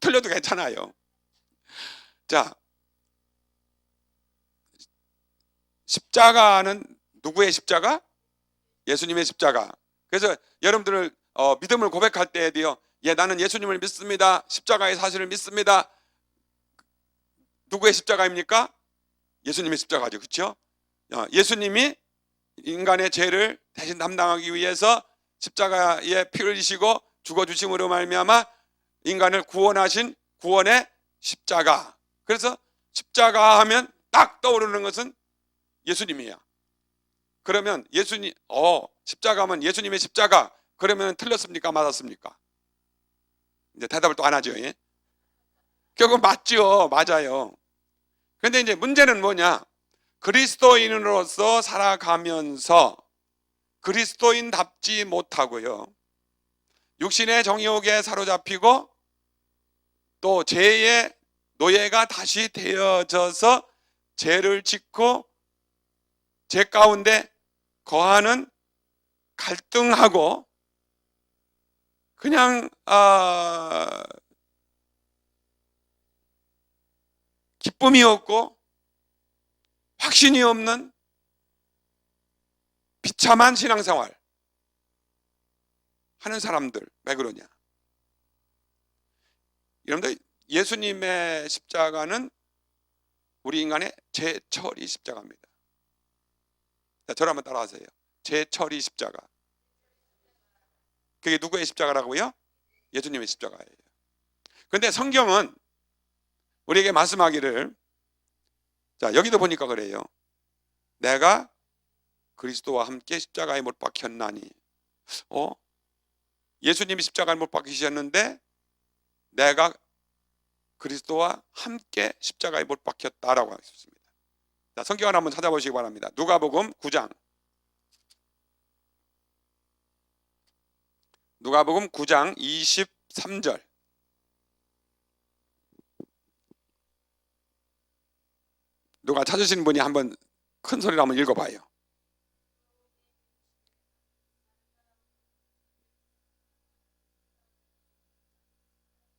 틀려도 괜찮아요. 자, 십자가는 누구의 십자가? 예수님의 십자가. 그래서 여러분들을 믿음을 고백할 때에도요, 나는 예수님을 믿습니다. 십자가의 사실을 믿습니다. 누구의 십자가입니까? 예수님의 십자가죠, 그렇죠? 예수님이 인간의 죄를 대신 담당하기 위해서 십자가에 피를 흘리시고 죽어주심으로 말미암아 인간을 구원하신 구원의 십자가. 그래서 십자가 하면 딱 떠오르는 것은 예수님이야. 그러면 예수님, 십자가면 예수님의 십자가. 그러면 틀렸습니까? 맞았습니까? 이제 대답을 또 안 하죠. 예? 결국 맞죠. 맞아요. 그런데 이제 문제는 뭐냐? 그리스도인으로서 살아가면서 그리스도인답지 못하고요, 육신의 정욕에 사로잡히고 또 죄의 노예가 다시 되어져서 죄를 짓고 죄 가운데 거하는 갈등하고 그냥 기쁨이 없고 확신이 없는 비참한 신앙생활 하는 사람들, 왜 그러냐? 여러분들, 예수님의 십자가는 우리 인간의 재처리 십자가입니다. 자, 저를 한번 따라하세요. 재처리 십자가. 그게 누구의 십자가라고요? 예수님의 십자가예요. 그런데 성경은 우리에게 말씀하기를, 자, 여기도 보니까 그래요. 내가 그리스도와 함께 십자가에 못 박혔나니. 예수님이 십자가에 못 박히셨는데 내가 그리스도와 함께 십자가에 못 박혔다라고 하셨습니다. 자, 성경을 한번 찾아보시기 바랍니다. 누가복음 9장. 누가복음 9장 23절. 누가 찾으신 분이 한번 큰 소리로 한번 읽어봐요.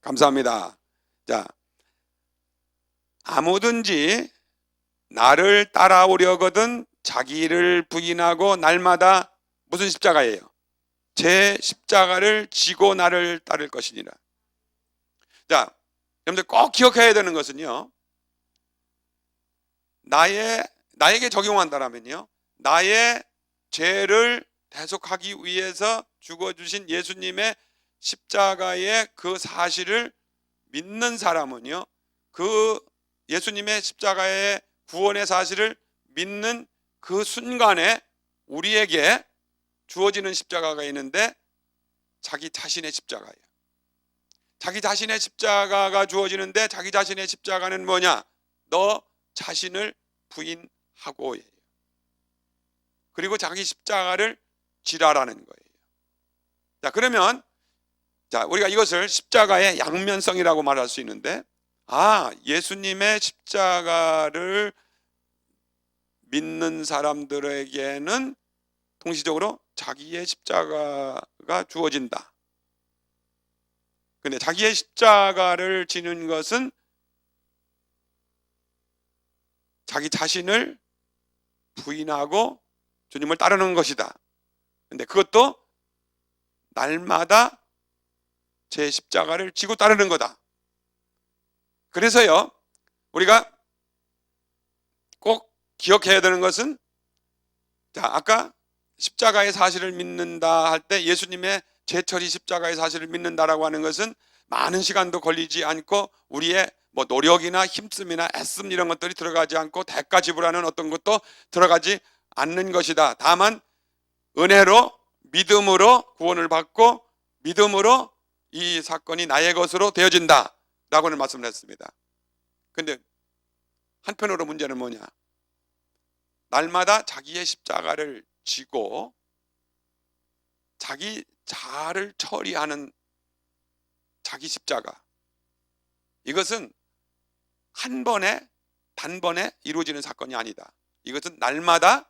감사합니다. 자, 아무든지 나를 따라오려거든 자기를 부인하고 날마다 무슨 십자가예요? 제 십자가를 지고 나를 따를 것이니라. 자, 여러분들 꼭 기억해야 되는 것은요, 나에게 적용한다면요, 나의 죄를 대속하기 위해서 죽어주신 예수님의 십자가의 그 사실을 믿는 사람은요, 그 예수님의 십자가의 구원의 사실을 믿는 그 순간에 우리에게 주어지는 십자가가 있는데 자기 자신의 십자가예요. 자기 자신의 십자가가 주어지는데 자기 자신의 십자가는 뭐냐? 너 자신을 부인하고예요. 그리고 자기 십자가를 지라라는 거예요. 자, 그러면 우리가 이것을 십자가의 양면성이라고 말할 수 있는데, 예수님의 십자가를 믿는 사람들에게는 동시적으로 자기의 십자가가 주어진다. 근데 자기의 십자가를 지는 것은 자기 자신을 부인하고 주님을 따르는 것이다. 근데 그것도 날마다 제 십자가를 지고 따르는 거다. 그래서요, 우리가 꼭 기억해야 되는 것은, 아까 십자가의 사실을 믿는다 할 때 예수님의 제처리 십자가의 사실을 믿는다라고 하는 것은 많은 시간도 걸리지 않고 우리의 노력이나 힘씀이나 애씀 이런 것들이 들어가지 않고 대가 지불하는 어떤 것도 들어가지 않는 것이다. 다만 은혜로, 믿음으로 구원을 받고 믿음으로 이 사건이 나의 것으로 되어진다 라고는 말씀을 했습니다. 근데 한편으로 문제는 뭐냐? 날마다 자기의 십자가를 지고 자기 자아를 처리하는 자기 십자가, 이것은 단번에 이루어지는 사건이 아니다. 이것은 날마다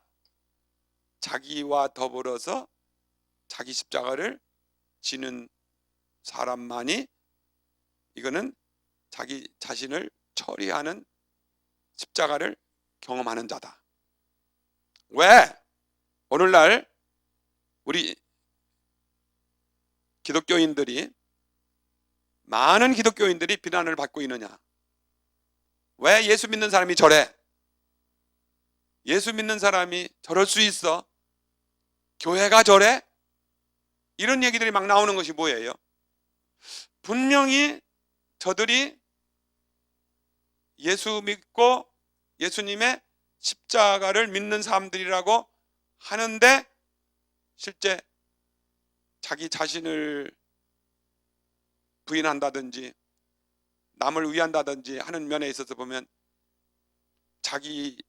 자기와 더불어서 자기 십자가를 지는 사람만이 이거는 자기 자신을 처리하는 십자가를 경험하는 자다. 왜 오늘날 우리 많은 기독교인들이 비난을 받고 있느냐? 왜 예수 믿는 사람이 저래? 예수 믿는 사람이 저럴 수 있어? 교회가 저래? 이런 얘기들이 막 나오는 것이 뭐예요? 분명히 저들이 예수 믿고 예수님의 십자가를 믿는 사람들이라고 하는데 실제 자기 자신을 부인한다든지 남을 위한다든지 하는 면에 있어서 보면 자기를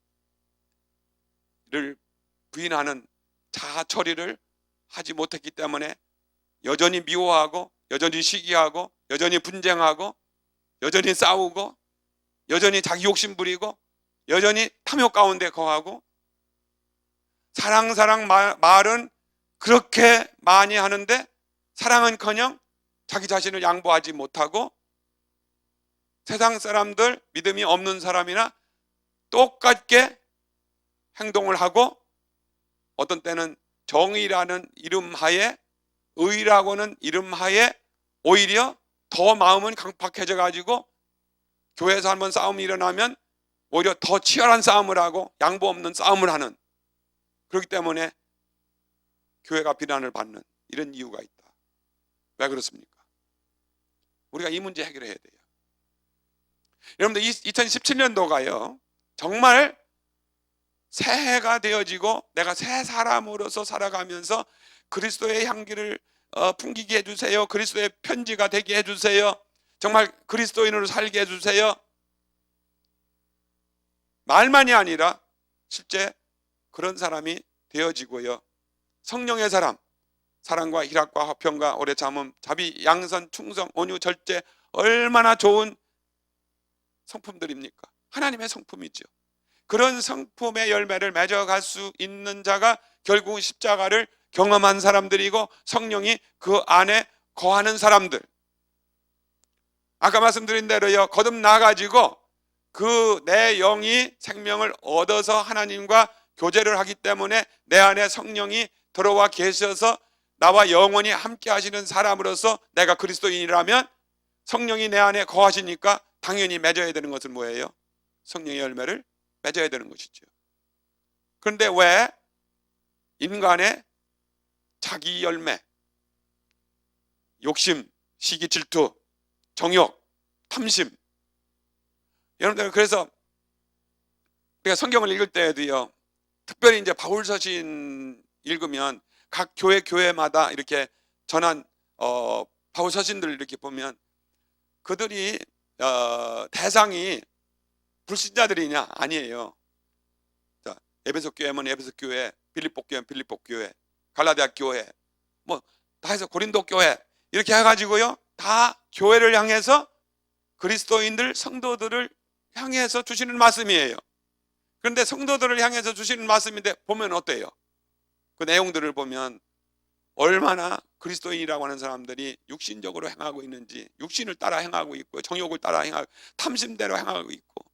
부인하는 자아 처리를 하지 못했기 때문에 여전히 미워하고 여전히 시기하고 여전히 분쟁하고 여전히 싸우고 여전히 자기 욕심 부리고 여전히 탐욕 가운데 거하고 사랑 말은 그렇게 많이 하는데 사랑은커녕 자기 자신을 양보하지 못하고 세상 사람들, 믿음이 없는 사람이나 똑같게 행동을 하고 어떤 때는 정의라는 이름 하에, 의라고는 이름 하에 오히려 더 마음은 강팍해져 가지고 교회에서 한번 싸움이 일어나면 오히려 더 치열한 싸움을 하고 양보 없는 싸움을 하는, 그렇기 때문에 교회가 비난을 받는 이런 이유가 있다. 왜 그렇습니까? 우리가 이 문제 해결해야 돼요. 여러분들 2017년도가요 정말 새해가 되어지고 내가 새 사람으로서 살아가면서 그리스도의 향기를 풍기게 해주세요. 그리스도의 편지가 되게 해주세요. 정말 그리스도인으로 살게 해주세요. 말만이 아니라 실제 그런 사람이 되어지고요. 성령의 사람, 사랑과 희락과 화평과 오래 참음, 자비, 양선, 충성, 온유, 절제, 얼마나 좋은 성품들입니까? 하나님의 성품이죠. 그런 성품의 열매를 맺어갈 수 있는 자가 결국 십자가를 경험한 사람들이고 성령이 그 안에 거하는 사람들. 아까 말씀드린 대로요, 거듭나가지고 그 내 영이 생명을 얻어서 하나님과 교제를 하기 때문에 내 안에 성령이 들어와 계셔서 나와 영원히 함께 하시는 사람으로서 내가 그리스도인이라면 성령이 내 안에 거하시니까 당연히 맺어야 되는 것은 뭐예요? 성령의 열매를 맺어야 되는 것이죠. 그런데 왜 인간의 자기 열매, 욕심, 시기, 질투, 정욕, 탐심, 여러분들 그래서 우리가 성경을 읽을 때에도요, 특별히 이제 바울 서신 읽으면 각 교회마다 이렇게 전한 바울 서신들을 이렇게 보면 그들이 대상이 불신자들이냐? 아니에요. 자, 에베소 교회면 에베소 교회, 빌립보 교회면 빌립보 교회, 갈라디아 교회, 뭐 다 해서 고린도 교회 이렇게 해가지고요, 다 교회를 향해서 그리스도인들, 성도들을 향해서 주시는 말씀이에요. 그런데 성도들을 향해서 주시는 말씀인데 보면 어때요? 그 내용들을 보면 얼마나 그리스도인이라고 하는 사람들이 육신적으로 행하고 있는지, 육신을 따라 행하고 있고 정욕을 따라 행하고 탐심대로 행하고 있고,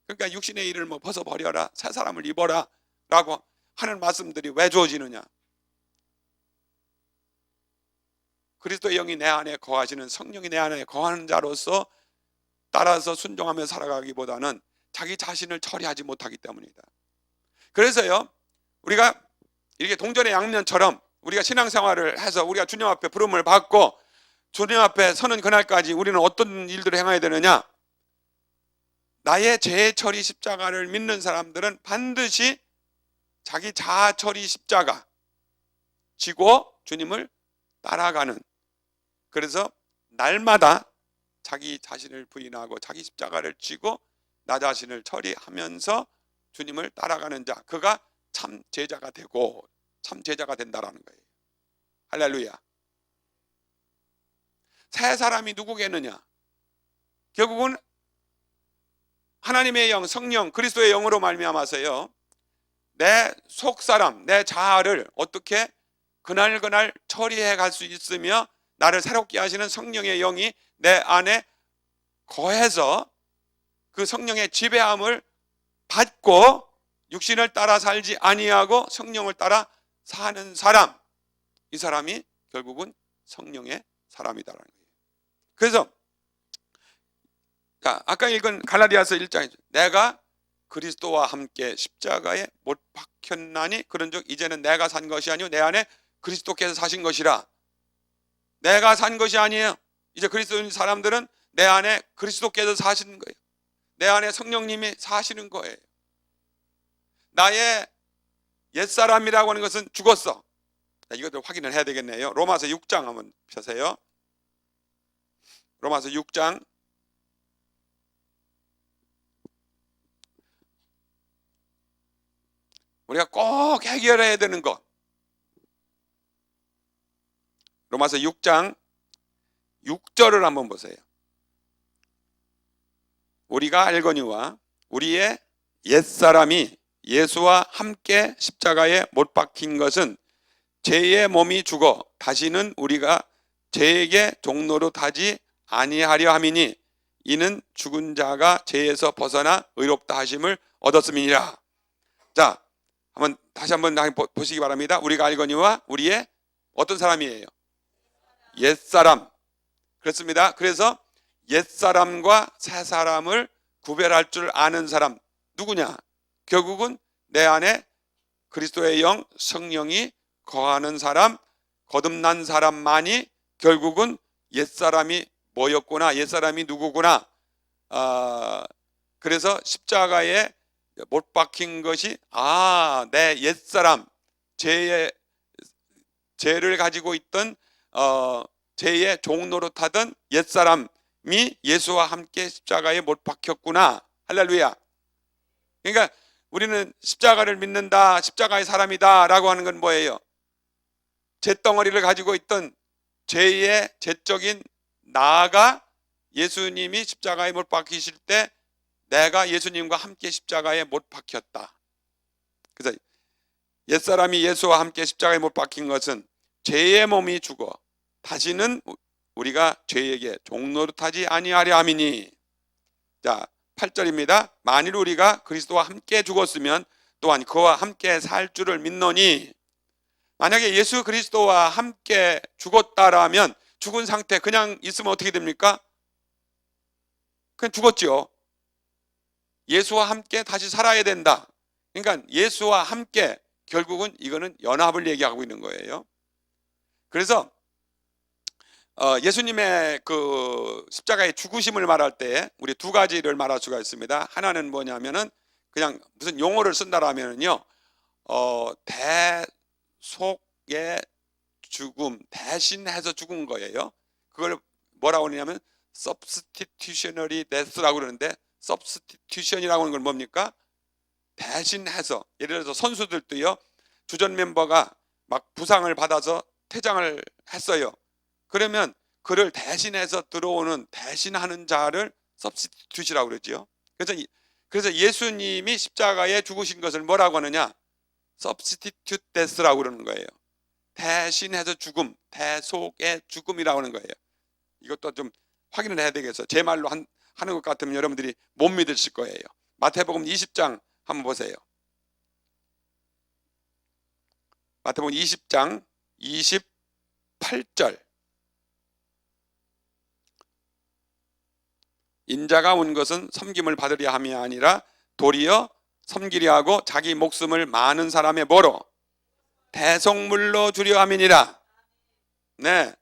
그러니까 육신의 일을 뭐 벗어버려라, 새 사람을 입어라 라고 하는 말씀들이 왜 주어지느냐? 그리스도의 영이 내 안에 거하시는, 성령이 내 안에 거하는 자로서 따라서 순종하며 살아가기보다는 자기 자신을 처리하지 못하기 때문이다. 그래서요, 우리가 이렇게 동전의 양면처럼 우리가 신앙생활을 해서 우리가 주님 앞에 부름을 받고 주님 앞에 서는 그날까지 우리는 어떤 일들을 행해야 되느냐? 나의 죄 처리 십자가를 믿는 사람들은 반드시 자기 자아 처리 십자가 지고 주님을 따라가는, 그래서 날마다 자기 자신을 부인하고 자기 십자가를 지고 나 자신을 처리하면서 주님을 따라가는 자, 그가 참 제자가 되고 참 제자가 된다라는 거예요. 할렐루야. 새 사람이 누구겠느냐? 결국은 하나님의 영, 성령, 그리스도의 영으로 말미암아서요, 내 속사람, 내 자아를 어떻게 그날 처리해 갈 수 있으며 나를 새롭게 하시는 성령의 영이 내 안에 거해서 그 성령의 지배함을 받고 육신을 따라 살지 아니하고 성령을 따라 사는 사람, 이 사람이 결국은 성령의 사람이다라는 거예요. 그래서 자, 아까 읽은 갈라디아서 1장에 내가 그리스도와 함께 십자가에 못 박혔나니 그런즉 이제는 내가 산 것이 아니요 내 안에 그리스도께서 사신 것이라. 내가 산 것이 아니에요. 이제 그리스도인 사람들은 내 안에 그리스도께서 사시는 거예요. 내 안에 성령님이 사시는 거예요. 나의 옛사람이라고 하는 것은 죽었어. 이것도 확인을 해야 되겠네요. 로마서 6장 한번 펴세요. 로마서 6장 우리가 꼭 해결해야 되는 것. 로마서 6장 6절을 한번 보세요. 우리가 알거니와 우리의 옛사람이 예수와 함께 십자가에 못 박힌 것은 죄의 몸이 죽어 다시는 우리가 죄에게 종노릇 하지 아니하려 함이니 이는 죽은 자가 죄에서 벗어나 의롭다 하심을 얻었음이니라. 자, 다시 한번 보시기 바랍니다. 우리가 알거니와 우리의 어떤 사람이에요? 옛사람. 그렇습니다. 그래서 옛사람과 새사람을 구별할 줄 아는 사람 누구냐? 결국은 내 안에 그리스도의 영, 성령이 거하는 사람, 거듭난 사람만이 결국은 옛사람이 뭐였구나, 옛사람이 누구구나. 그래서 십자가에 못 박힌 것이 내 옛사람, 죄를 가지고 있던 죄의 종노릇하던 옛사람이 예수와 함께 십자가에 못 박혔구나. 할렐루야. 그러니까 우리는 십자가를 믿는다, 십자가의 사람이다 라고 하는 건 뭐예요? 죄덩어리를 가지고 있던 죄의 죄적인 나가 예수님이 십자가에 못 박히실 때 내가 예수님과 함께 십자가에 못 박혔다. 그래서 옛사람이 예수와 함께 십자가에 못 박힌 것은 죄의 몸이 죽어 다시는 우리가 죄에게 종노릇하지 아니하려 함이니. 자, 8절입니다. 만일 우리가 그리스도와 함께 죽었으면 또한 그와 함께 살 줄을 믿노니. 만약에 예수 그리스도와 함께 죽었다라면 죽은 상태 그냥 있으면 어떻게 됩니까? 그냥 죽었죠. 예수와 함께 다시 살아야 된다. 그러니까 예수와 함께, 결국은 이거는 연합을 얘기하고 있는 거예요. 그래서 예수님의 그 십자가의 죽으심을 말할 때 우리 두 가지를 말할 수가 있습니다. 하나는 뭐냐면은 그냥 무슨 용어를 쓴다라면은요, 대속의 죽음, 대신해서 죽은 거예요. 그걸 뭐라고 하냐면 substitutionary death라고 그러는데, substitution이라고 하는 건 뭡니까? 대신해서. 예를 들어서 선수들도요, 주전 멤버가 막 부상을 받아서 퇴장을 했어요. 그러면 그를 대신해서 들어오는, 대신하는 자를 substitute이라고 그러죠. 그래서 예수님이 십자가에 죽으신 것을 뭐라고 하느냐? substitute death라고 그러는 거예요. 대신해서 죽음, 대속의 죽음이라고 하는 거예요. 이것도 좀 확인을 해야 되겠어요. 제 말로 하는 것 같으면 여러분들이 못 믿으실 거예요. 마태복음 20장 한번 보세요. 마태복음 20장 28절. 인자가 온 것은 섬김을 받으려 함이 아니라 도리어 섬기려 하고 자기 목숨을 많은 사람의 뭐로? 대속물로 주려 함이니라. 네.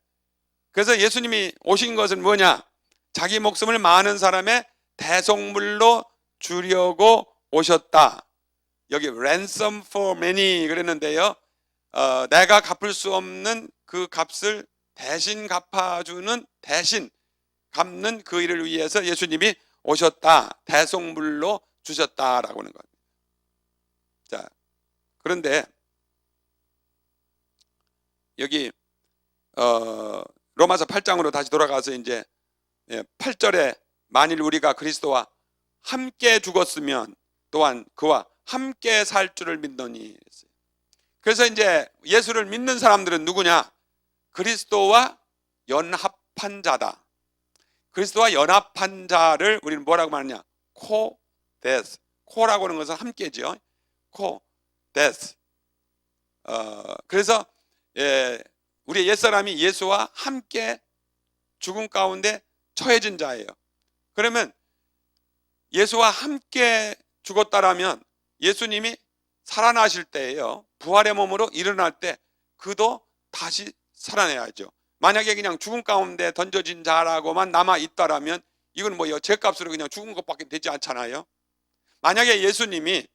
그래서 예수님이 오신 것은 뭐냐? 자기 목숨을 많은 사람의 대속물로 주려고 오셨다. 여기 ransom for many 그랬는데요, 내가 갚을 수 없는 그 값을 대신 갚아주는, 대신 갚는 그 일을 위해서 예수님이 오셨다. 대속물로 주셨다라고 하는 겁니다. 자, 그런데 여기 로마서 8장으로 다시 돌아가서 이제 8절에 만일 우리가 그리스도와 함께 죽었으면 또한 그와 함께 살 줄을 믿노니. 그래서 이제 예수를 믿는 사람들은 누구냐? 그리스도와 연합한 자다. 그리스도와 연합한 자를 우리는 뭐라고 말하냐? 코데스. 코라고 하는 것은 함께죠. 코데스. 그래서 우리의 옛사람이 예수와 함께 죽음 가운데 처해진 자예요. 그러면 예수와 함께 죽었다라면 예수님이 살아나실 때예요, 부활의 몸으로 일어날 때 그도 다시 살아내야죠. 만약에 그냥 죽음 가운데 던져진 자라고만 남아 있다라면 이건 뭐예요? 죄값으로 그냥 죽은 것밖에 되지 않잖아요. 만약에 예수님이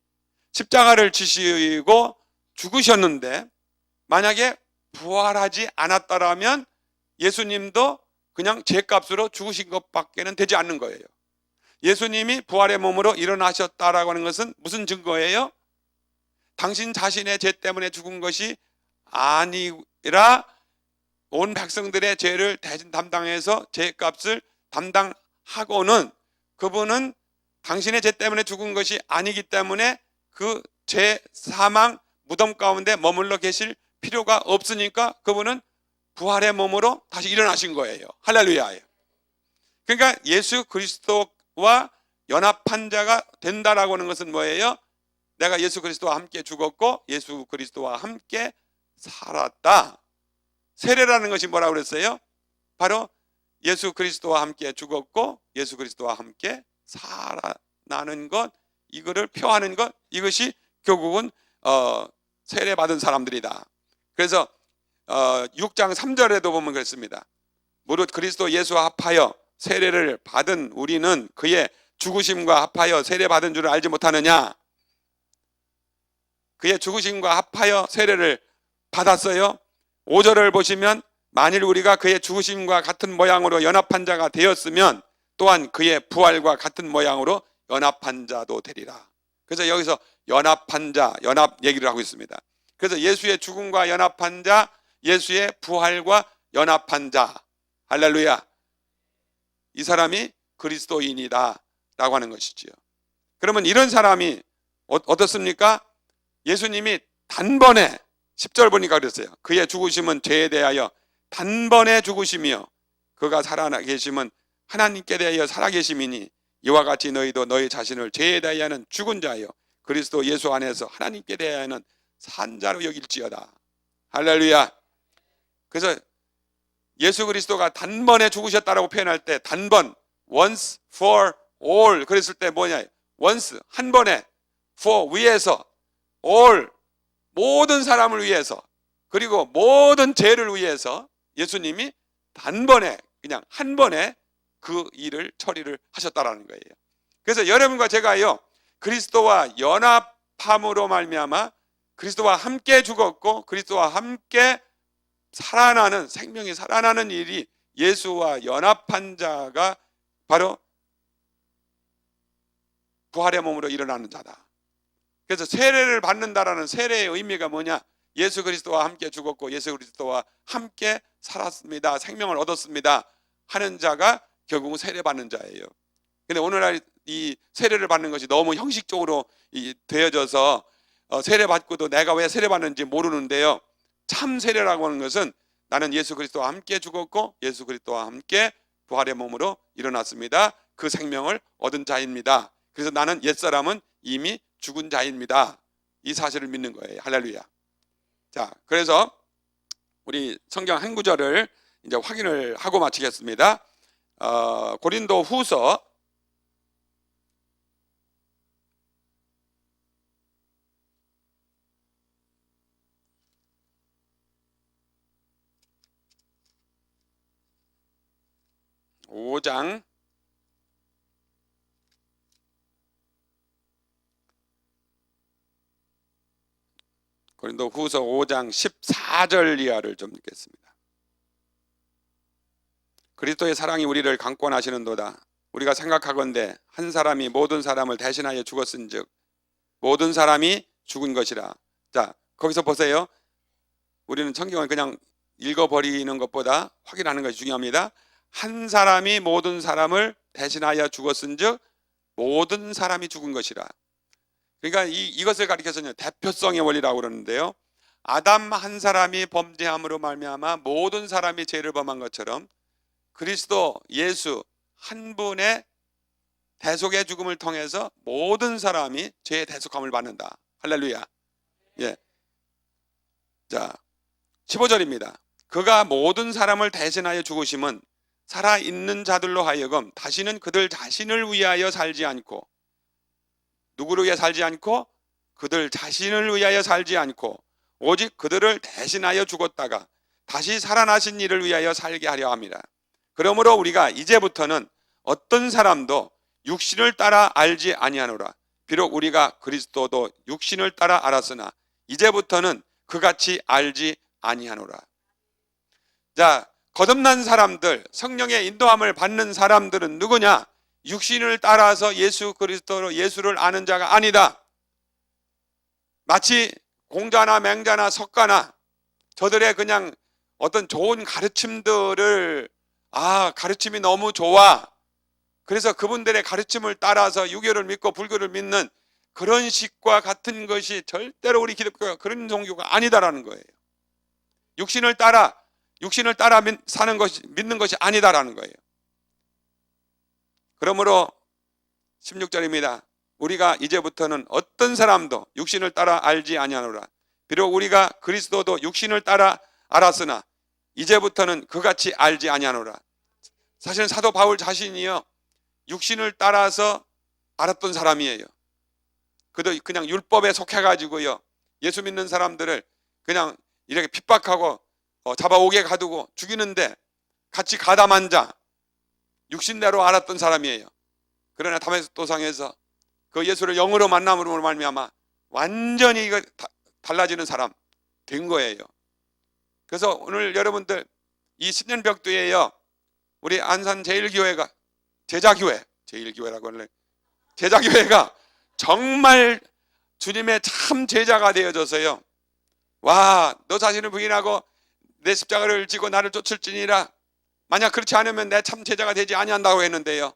십자가를 지시고 죽으셨는데 만약에 부활하지 않았다라면 예수님도 그냥 죄값으로 죽으신 것밖에는 되지 않는 거예요. 예수님이 부활의 몸으로 일어나셨다라고 하는 것은 무슨 증거예요? 당신 자신의 죄 때문에 죽은 것이 아니라 온 백성들의 죄를 대신 담당해서 죄값을 담당하고는 그분은 당신의 죄 때문에 죽은 것이 아니기 때문에 그 죄 사망 무덤 가운데 머물러 계실 필요가 없으니까 그분은 부활의 몸으로 다시 일어나신 거예요. 할렐루야. 그러니까 예수 그리스도와 연합한 자가 된다라고 하는 것은 뭐예요? 내가 예수 그리스도와 함께 죽었고 예수 그리스도와 함께 살았다. 세례라는 것이 뭐라고 그랬어요? 바로 예수 그리스도와 함께 죽었고 예수 그리스도와 함께 살아나는 것, 이거를 표하는 것, 이것이 결국은 세례 받은 사람들이다. 그래서 6장 3절에도 보면 그렇습니다. 무릇 그리스도 예수와 합하여 세례를 받은 우리는 그의 죽으심과 합하여 세례 받은 줄을 알지 못하느냐. 그의 죽으심과 합하여 세례를 받았어요. 5절을 보시면 만일 우리가 그의 죽으심과 같은 모양으로 연합한 자가 되었으면 또한 그의 부활과 같은 모양으로 연합한 자도 되리라. 그래서 여기서 연합한 자, 연합 얘기를 하고 있습니다. 그래서 예수의 죽음과 연합한 자, 예수의 부활과 연합한 자, 할렐루야, 이 사람이 그리스도인이다 라고 하는 것이지요. 그러면 이런 사람이 어떻습니까? 예수님이 단번에 10절 보니까 그랬어요. 그의 죽으심은 죄에 대하여 단번에 죽으심이요 그가 살아계심은 하나님께 대하여 살아계심이니 이와 같이 너희도 너희 자신을 죄에 대하여는 죽은 자요 그리스도 예수 안에서 하나님께 대하여는 산 자로 여길지어다. 할렐루야. 그래서 예수 그리스도가 단번에 죽으셨다라고 표현할 때 단번, once for all 그랬을 때 뭐냐? once, 한 번에, for, 위해서, all, 모든 사람을 위해서, 그리고 모든 죄를 위해서 예수님이 단번에, 그냥 한 번에 그 일을 처리를 하셨다라는 거예요. 그래서 여러분과 제가요 그리스도와 연합함으로 말미암아 그리스도와 함께 죽었고 그리스도와 함께 살아나는, 생명이 살아나는 일이 예수와 연합한 자가 바로 부활의 몸으로 일어나는 자다. 그래서 세례를 받는다라는 세례의 의미가 뭐냐? 예수 그리스도와 함께 죽었고 예수 그리스도와 함께 살았습니다, 생명을 얻었습니다 하는 자가 결국은 세례받는 자예요. 근데 오늘날 이 세례를 받는 것이 너무 형식적으로 되어져서 세례받고도 내가 왜 세례받는지 모르는데요, 참 세례라고 하는 것은 나는 예수 그리스도와 함께 죽었고 예수 그리스도와 함께 부활의 몸으로 일어났습니다, 그 생명을 얻은 자입니다. 그래서 나는 옛사람은 이미 죽은 자입니다, 이 사실을 믿는 거예요. 할렐루야. 자, 그래서 우리 성경 한 구절을 이제 확인을 하고 마치겠습니다. 고린도 후서 5장 고린도 후서 5장 14절 이하를 좀 읽겠습니다. 그리스도의 사랑이 우리를 강권하시는도다. 우리가 생각하건대 한 사람이 모든 사람을 대신하여 죽었은즉 모든 사람이 죽은 것이라. 자, 거기서 보세요. 우리는 성경을 그냥 읽어버리는 것보다 확인하는 것이 중요합니다. 한 사람이 모든 사람을 대신하여 죽었은즉 모든 사람이 죽은 것이라. 그러니까 이것을 가리켜서는 대표성의 원리라고 그러는데요, 아담 한 사람이 범죄함으로 말미암아 모든 사람이 죄를 범한 것처럼 그리스도 예수 한 분의 대속의 죽음을 통해서 모든 사람이 죄의 대속함을 받는다. 할렐루야. 예. 자, 15절입니다. 그가 모든 사람을 대신하여 죽으심은 살아있는 자들로 하여금 다시는 그들 자신을 위하여 살지 않고, 누구를 위해 살지 않고? 그들 자신을 위하여 살지 않고 오직 그들을 대신하여 죽었다가 다시 살아나신 이를 위하여 살게 하려 합니다. 그러므로 우리가 이제부터는 어떤 사람도 육신을 따라 알지 아니하노라. 비록 우리가 그리스도도 육신을 따라 알았으나 이제부터는 그같이 알지 아니하노라. 자, 거듭난 사람들, 성령의 인도함을 받는 사람들은 누구냐? 육신을 따라서 예수 그리스도로 예수를 아는 자가 아니다. 마치 공자나 맹자나 석가나 저들의 그냥 어떤 좋은 가르침들을 가르침이 너무 좋아, 그래서 그분들의 가르침을 따라서 유교를 믿고 불교를 믿는 그런 식과 같은 것이 절대로 우리 기독교가 그런 종교가 아니다라는 거예요. 육신을 따라 사는 것이, 믿는 것이 아니다라는 거예요. 그러므로 16절입니다. 우리가 이제부터는 어떤 사람도 육신을 따라 알지 아니하노라. 비록 우리가 그리스도도 육신을 따라 알았으나 이제부터는 그같이 알지 아니하노라. 사실은 사도 바울 자신이요, 육신을 따라서 알았던 사람이에요. 그도 그냥 율법에 속해가지고요, 예수 믿는 사람들을 그냥 이렇게 핍박하고 잡아오게 가두고 죽이는데 같이 가담한 육신대로 알았던 사람이에요. 그러나 다메섹 도상에서 그 예수를 영으로 만남으로 말미암아 완전히 이거 달라지는 사람 된 거예요. 그래서 오늘 여러분들 이 신년벽두에요, 우리 안산 제일교회가 제자교회라고 하네. 제자교회가 정말 주님의 참 제자가 되어져서요, 와, 너 자신을 부인하고 내 십자가를 지고 나를 쫓을지니라, 만약 그렇지 않으면 내 참 제자가 되지 아니한다고 했는데요,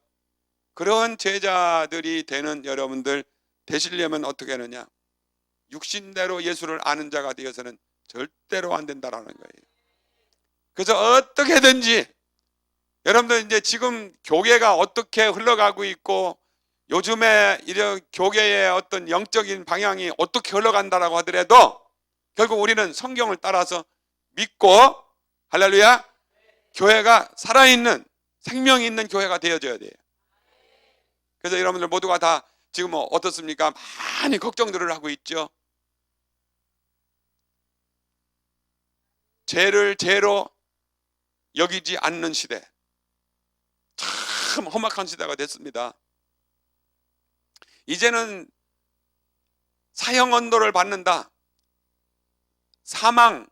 그런 제자들이 되는 여러분들 되시려면 어떻게 하느냐? 육신대로 예수를 아는 자가 되어서는 절대로 안 된다라는 거예요. 그래서 어떻게든지 여러분들 이제 지금 교계가 어떻게 흘러가고 있고 요즘에 이런 교계의 어떤 영적인 방향이 어떻게 흘러간다라고 하더라도 결국 우리는 성경을 따라서 믿고, 할렐루야, 교회가 살아있는 생명이 있는 교회가 되어져야 돼요. 그래서 여러분들 모두가 다 지금 어떻습니까? 많이 걱정들을 하고 있죠. 죄를 죄로 여기지 않는 시대, 참 험악한 시대가 됐습니다. 이제는 사형 언도를 받는다, 사망,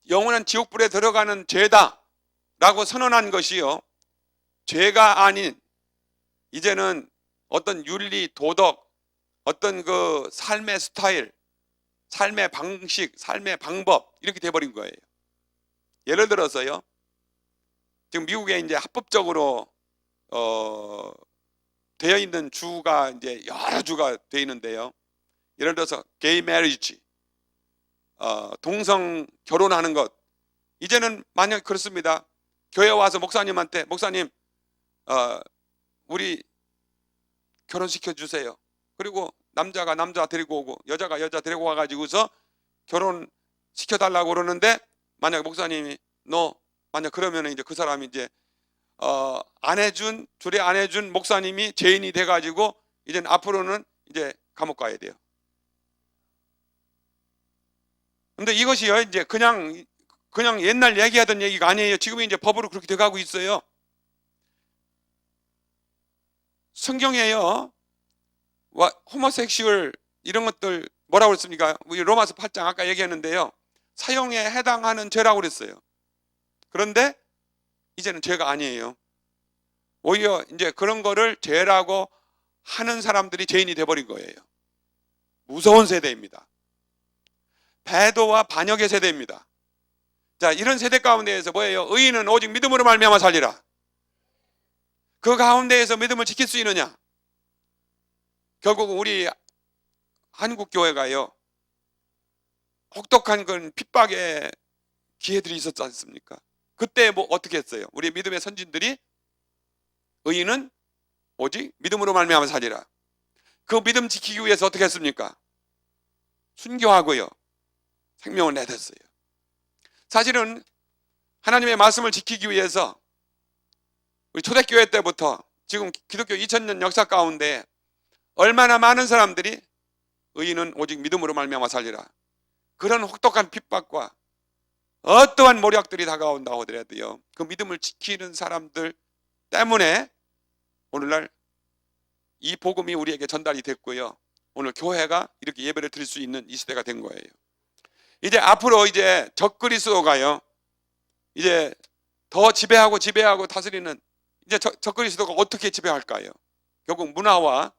영원한 지옥불에 들어가는 죄다 라고 선언한 것이요, 죄가 아닌 이제는 어떤 윤리, 도덕, 어떤 그 삶의 스타일, 삶의 방식, 삶의 방법, 이렇게 돼버린 거예요. 예를 들어서요, 지금 미국에 이제 합법적으로 되어 있는 주가 이제 여러 주가 되어 있는데요, 예를 들어서 게이 매리지, 동성 결혼하는 것, 이제는 만약 그렇습니다. 교회 와서 목사님한테, 목사님, 우리 결혼시켜 주세요. 그리고 남자가 남자 데리고 오고 여자가 여자 데리고 와가지고서 결혼시켜달라고 그러는데, 만약 목사님이 만약 그러면 이제 그 사람이 이제 주례 안 해준 목사님이 죄인이 돼가지고 이제는 앞으로는 이제 감옥 가야 돼요. 근데 이것이요, 이제 그냥 옛날 얘기하던 얘기가 아니에요. 지금 이제 법으로 그렇게 돼가고 있어요. 성경에요, 호모섹슈얼 이런 것들 뭐라고 그랬습니까? 우리 로마서 8장 아까 얘기했는데요, 사형에 해당하는 죄라고 그랬어요. 그런데 이제는 죄가 아니에요. 오히려 이제 그런 거를 죄라고 하는 사람들이 죄인이 돼버린 거예요. 무서운 세대입니다. 배도와 반역의 세대입니다. 자, 이런 세대 가운데에서 뭐예요? 의인은 오직 믿음으로 말미암아 살리라. 그 가운데에서 믿음을 지킬 수 있느냐? 결국 우리 한국 교회가요, 혹독한 건 핍박의 기회들이 있었지 않습니까? 그때 뭐 어떻게 했어요? 우리 믿음의 선진들이 의인은 오직 믿음으로 말미암아 살리라. 그 믿음 지키기 위해서 어떻게 했습니까? 순교하고요, 생명을 내댔어요. 사실은 하나님의 말씀을 지키기 위해서 우리 초대교회 때부터 지금 기독교 2000년 역사 가운데 얼마나 많은 사람들이 의인은 오직 믿음으로 말미암아 살리라, 그런 혹독한 핍박과 어떠한 모략들이 다가온다고 하더라도요, 그 믿음을 지키는 사람들 때문에 오늘날 이 복음이 우리에게 전달이 됐고요, 오늘 교회가 이렇게 예배를 드릴 수 있는 이 시대가 된 거예요. 이제 앞으로 이제 적그리스도가요, 이제 더 지배하고 다스리는, 이제 적그리스도가 어떻게 지배할까요? 결국 문화와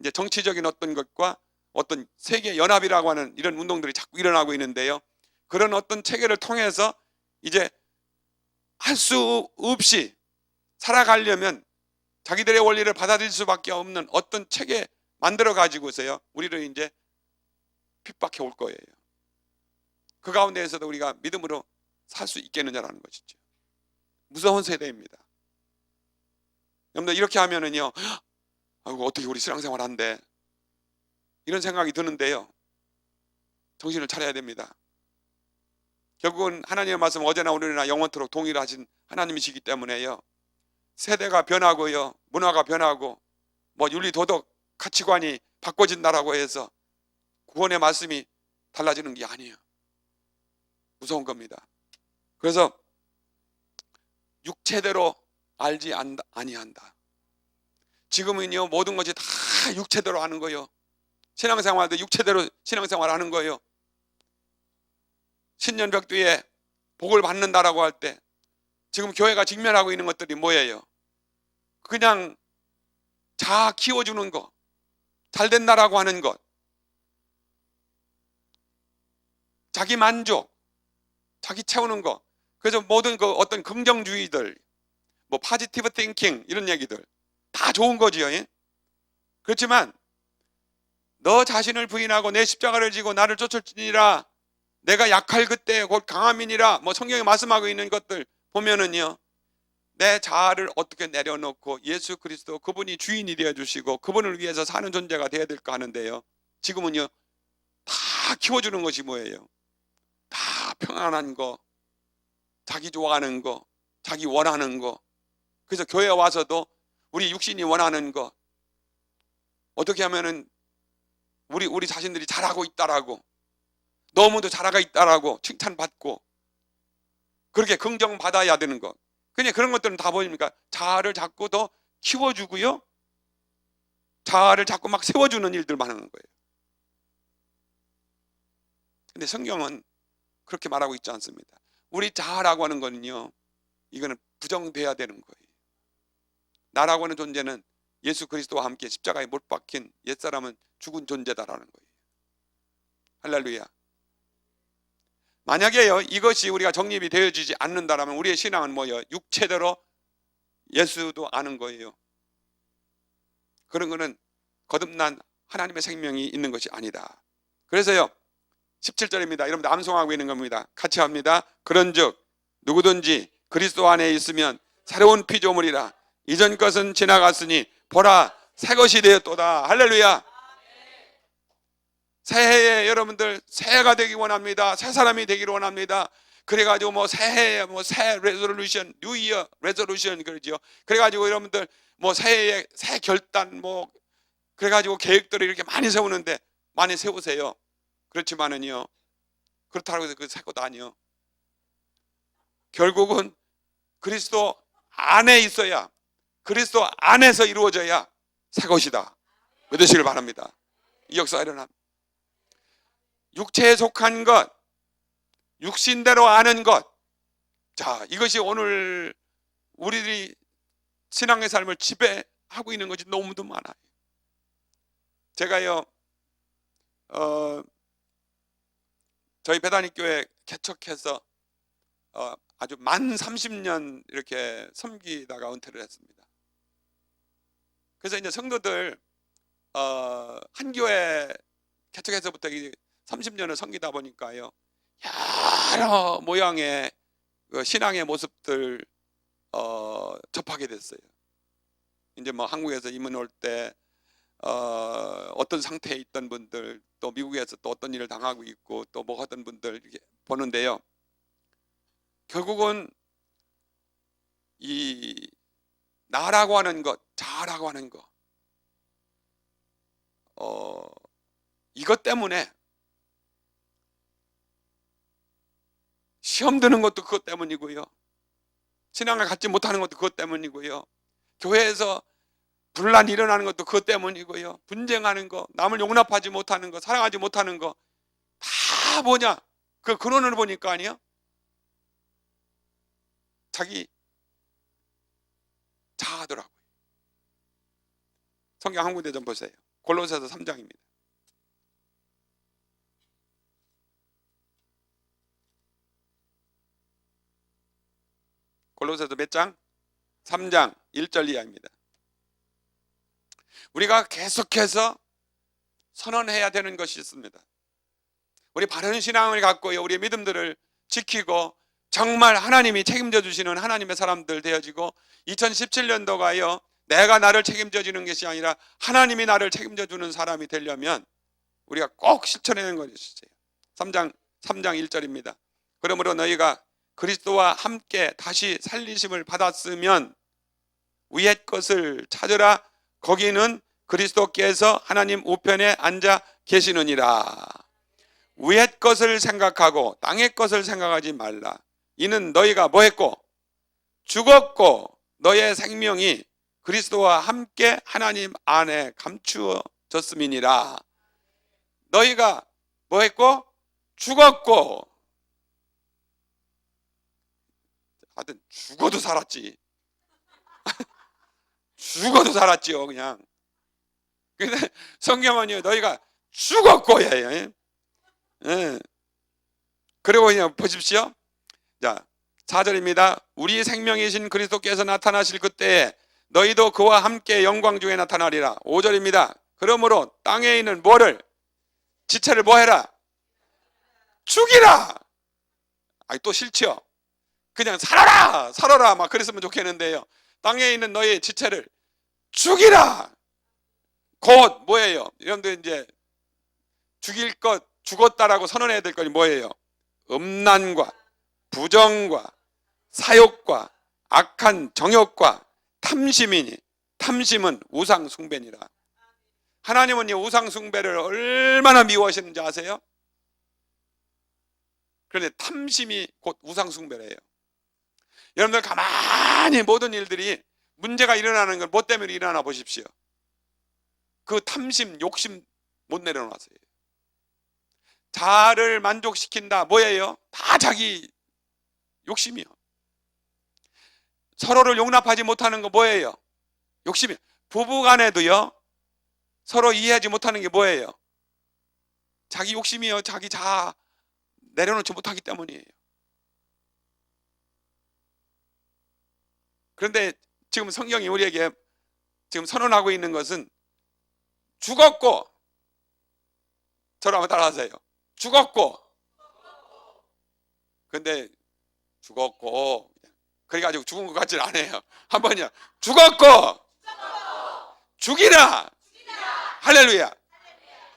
이제 정치적인 어떤 것과 어떤 세계 연합이라고 하는 이런 운동들이 자꾸 일어나고 있는데요, 그런 어떤 체계를 통해서 이제 할 수 없이 살아가려면 자기들의 원리를 받아들일 수밖에 없는 어떤 체계 만들어 가지고서요 우리를 이제 핍박해 올 거예요. 그 가운데에서도 우리가 믿음으로 살 수 있겠느냐라는 것이죠. 무서운 세대입니다. 여러분들 이렇게 하면은요, 아이고 어떻게 우리 신앙생활 한대 이런 생각이 드는데요, 정신을 차려야 됩니다. 결국은 하나님의 말씀 어제나 오늘이나 영원토록 동일하신 하나님이시기 때문에요, 세대가 변하고요, 문화가 변하고 뭐 윤리 도덕 가치관이 바꿔진다라고 해서 구원의 말씀이 달라지는 게 아니에요. 무서운 겁니다. 그래서 육체대로 알지 아니한다. 지금은요 모든 것이 다 육체대로 하는 거예요. 신앙생활도 육체대로 신앙생활 하는 거예요. 신년벽두에 복을 받는다라고 할 때 지금 교회가 직면하고 있는 것들이 뭐예요? 그냥 자아 키워주는 거, 잘 된다라고 하는 것, 자기 만족, 자기 채우는 거. 그래서 모든 그 어떤 긍정주의들, 뭐 포지티브 띵킹 이런 얘기들 다 좋은 거지요. 예? 그렇지만 너 자신을 부인하고 내 십자가를 지고 나를 쫓을지니라, 내가 약할 그때 곧 강함이니라, 뭐 성경에 말씀하고 있는 것들 보면은요, 내 자아를 어떻게 내려놓고 예수 그리스도 그분이 주인이 되어 주시고 그분을 위해서 사는 존재가 되어야 될까 하는데요, 지금은요 다 키워주는 것이 뭐예요? 다 평안한 거, 자기 좋아하는 거, 자기 원하는 거. 그래서 교회에 와서도 우리 육신이 원하는 거, 어떻게 하면은 우리 자신들이 잘하고 있다라고, 너무도 잘하고 있다라고 칭찬받고 그렇게 긍정받아야 되는 것, 그냥 그런 것들은 다 보입니까? 자아를 자꾸 더 키워주고요, 자아를 자꾸 막 세워주는 일들만 하는 거예요. 근데 성경은 그렇게 말하고 있지 않습니다. 우리 자아라고 하는 거는요, 이거는 부정돼야 되는 거예요. 나라고 하는 존재는 예수 그리스도와 함께 십자가에 못 박힌 옛사람은 죽은 존재다라는 거예요. 할렐루야. 만약에요 이것이 우리가 정립이 되어지지 않는다라면 우리의 신앙은 뭐예요? 육체대로 예수도 아는 거예요. 그런 거는 거듭난 하나님의 생명이 있는 것이 아니다. 그래서요 17절입니다. 여러분들 암송하고 있는 겁니다. 같이 합니다. 그런즉 누구든지 그리스도 안에 있으면 새로운 피조물이라, 이전 것은 지나갔으니 보라 새 것이 되었도다. 할렐루야. 새해에 여러분들 새해가 되기 원합니다. 새 사람이 되기를 원합니다. 그래가지고 뭐 새해에 뭐 새 레졸루션, 뉴 이어 레졸루션 그러지요. 그래가지고 여러분들 뭐 새해에 새 결단 뭐 그래가지고 계획들을 이렇게 많이 세우는데 많이 세우세요. 그렇지만은요, 그렇다고 해서 그 새 것 아니요. 결국은 그리스도 안에 있어야, 그리스도 안에서 이루어져야 새 것이다. 믿으시길 바랍니다. 이 역사가 일어납니다. 육체에 속한 것, 육신대로 아는 것, 자 이것이 오늘 우리들이 신앙의 삶을 지배하고 있는 것이 너무도 많아요. 제가요 저희 배단위교회 개척해서 아주 만 30년 이렇게 섬기다가 은퇴를 했습니다. 그래서 이제 성도들 한 교회 개척해서부터 30년을 섬기다 보니까요, 여러 모양의 신앙의 모습들 접하게 됐어요. 이제 뭐 한국에서 이민 올 때 어떤 상태에 있던 분들, 또 미국에서 또 어떤 일을 당하고 있고 또 뭐 하던 분들 이렇게 보는데요, 결국은 이 나라고 하는 것, 자아라고 하는 것, 이것 때문에 시험 드는 것도 그것 때문이고요, 신앙을 갖지 못하는 것도 그것 때문이고요, 교회에서 분란이 일어나는 것도 그것 때문이고요, 분쟁하는 거, 남을 용납하지 못하는 거, 사랑하지 못하는 거 다 뭐냐? 그 근원을 보니까 아니요, 자기 자아더라고요. 성경 한 군데 좀 보세요. 골로새서 3장입니다. 골로새서 몇 장? 3장 1절 이하입니다. 우리가 계속해서 선언해야 되는 것이 있습니다. 우리 바른 신앙을 갖고요, 우리 믿음들을 지키고 정말 하나님이 책임져 주시는 하나님의 사람들 되어지고, 2017년도가요 내가 나를 책임져 주는 것이 아니라 하나님이 나를 책임져 주는 사람이 되려면 우리가 꼭 실천하는 것이죠. 3장 1절입니다. 그러므로 너희가 그리스도와 함께 다시 살리심을 받았으면 위의 것을 찾으라. 거기는 그리스도께서 하나님 우편에 앉아 계시느니라. 위의 것을 생각하고 땅의 것을 생각하지 말라. 이는 너희가 뭐했고? 죽었고 너의 생명이 그리스도와 함께 하나님 안에 감추어졌음이니라. 너희가 뭐했고? 죽었고. 하여튼 죽어도 살았지. 죽어도 살았지요 그냥. 근데 성경은요 너희가 죽었고예요. 예. 그리고 그냥 보십시오. 자, 4절입니다. 우리 생명이신 그리스도께서 나타나실 그때에 너희도 그와 함께 영광 중에 나타나리라. 5절입니다. 그러므로 땅에 있는 뭐를? 지체를 뭐 해라? 죽이라. 아니 또 싫죠. 그냥 살아라 막 그랬으면 좋겠는데요. 땅에 있는 너희 지체를 죽이라. 곧 뭐예요? 여러분들 이제 죽일 것, 죽었다라고 선언해야 될 것이 뭐예요? 음란과 부정과 사욕과 악한 정욕과 탐심이니, 탐심은 우상 숭배니라. 하나님은 이 우상 숭배를 얼마나 미워하시는지 아세요? 그런데 탐심이 곧 우상 숭배래요. 여러분들 가만히 모든 일들이 문제가 일어나는 건 뭐 때문에 일어나 보십시오. 그 탐심, 욕심 못 내려놨어요. 자를 만족시킨다 뭐예요? 다 자기 욕심이요. 서로를 용납하지 못하는 거 뭐예요? 욕심이요. 부부간에도요 서로 이해하지 못하는 게 뭐예요? 자기 욕심이요. 자기 자아 내려놓지 못하기 때문이에요. 그런데 지금 성경이 우리에게 지금 선언하고 있는 것은 죽었고, 저를 한번 따라하세요. 죽었고. 근데 죽었고 그래가지고 죽은 것 같지는 않아요. 한번요. 죽었고 죽이라. 할렐루야.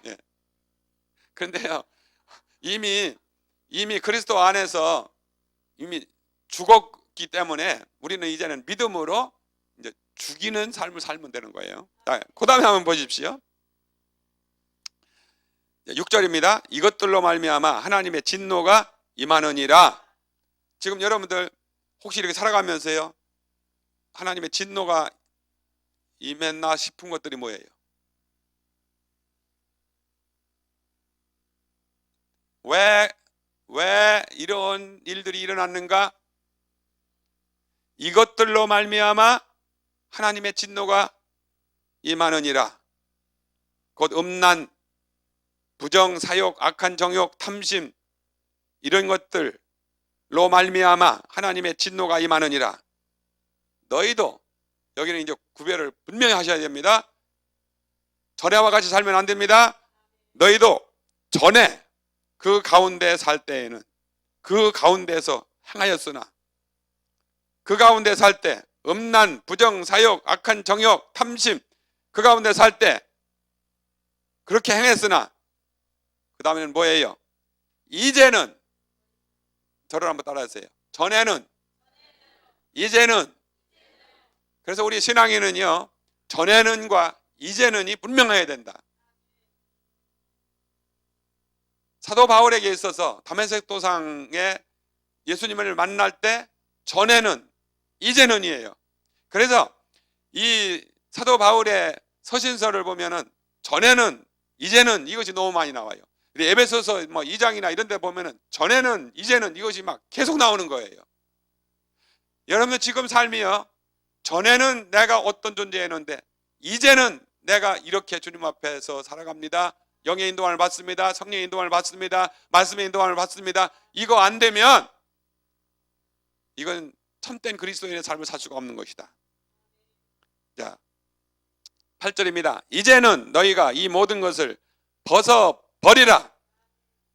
예. 그런데요 이미 그리스도 안에서 이미 죽었기 때문에 우리는 이제는 믿음으로 이제 죽이는 삶을 살면 되는 거예요. 그 다음에 한번 보십시오. 6절입니다. 이것들로 말미암아 하나님의 진노가 임하느니라. 지금 여러분들 혹시 이렇게 살아가면서요 하나님의 진노가 임했나 싶은 것들이 뭐예요? 왜 이런 일들이 일어났는가? 이것들로 말미암아 하나님의 진노가 임하느니라. 곧 음란, 부정, 사욕, 악한 정욕, 탐심 이런 것들로 말미암아 하나님의 진노가 임하느니라. 너희도 여기는 이제 구별을 분명히 하셔야 됩니다. 전에와 같이 살면 안 됩니다. 너희도 전에 그 가운데 살 때에는 그 가운데서 행하였으나 그 가운데 살 때 음란, 부정, 사욕, 악한 정욕, 탐심 그 가운데 살 때 그렇게 행했으나 그 다음에는 뭐예요? 이제는 저를 한번 따라하세요. 전에는, 이제는. 그래서 우리 신앙인은요 전에는과 이제는이 분명해야 된다. 사도 바울에게 있어서 다메섹 도상에 예수님을 만날 때 전에는, 이제는이에요. 그래서 이 사도 바울의 서신서를 보면은 전에는, 이제는 이것이 너무 많이 나와요. 에베소서 2장이나 이런 데 보면은 전에는, 이제는 이것이 막 계속 나오는 거예요. 여러분 지금 삶이요 전에는 내가 어떤 존재였는데 이제는 내가 이렇게 주님 앞에서 살아갑니다. 영의 인도함을 받습니다. 성령의 인도함을 받습니다. 말씀의 인도함을 받습니다. 이거 안 되면 이건 참된 그리스도인의 삶을 살 수가 없는 것이다. 자, 8절입니다. 이제는 너희가 이 모든 것을 벗어버리라.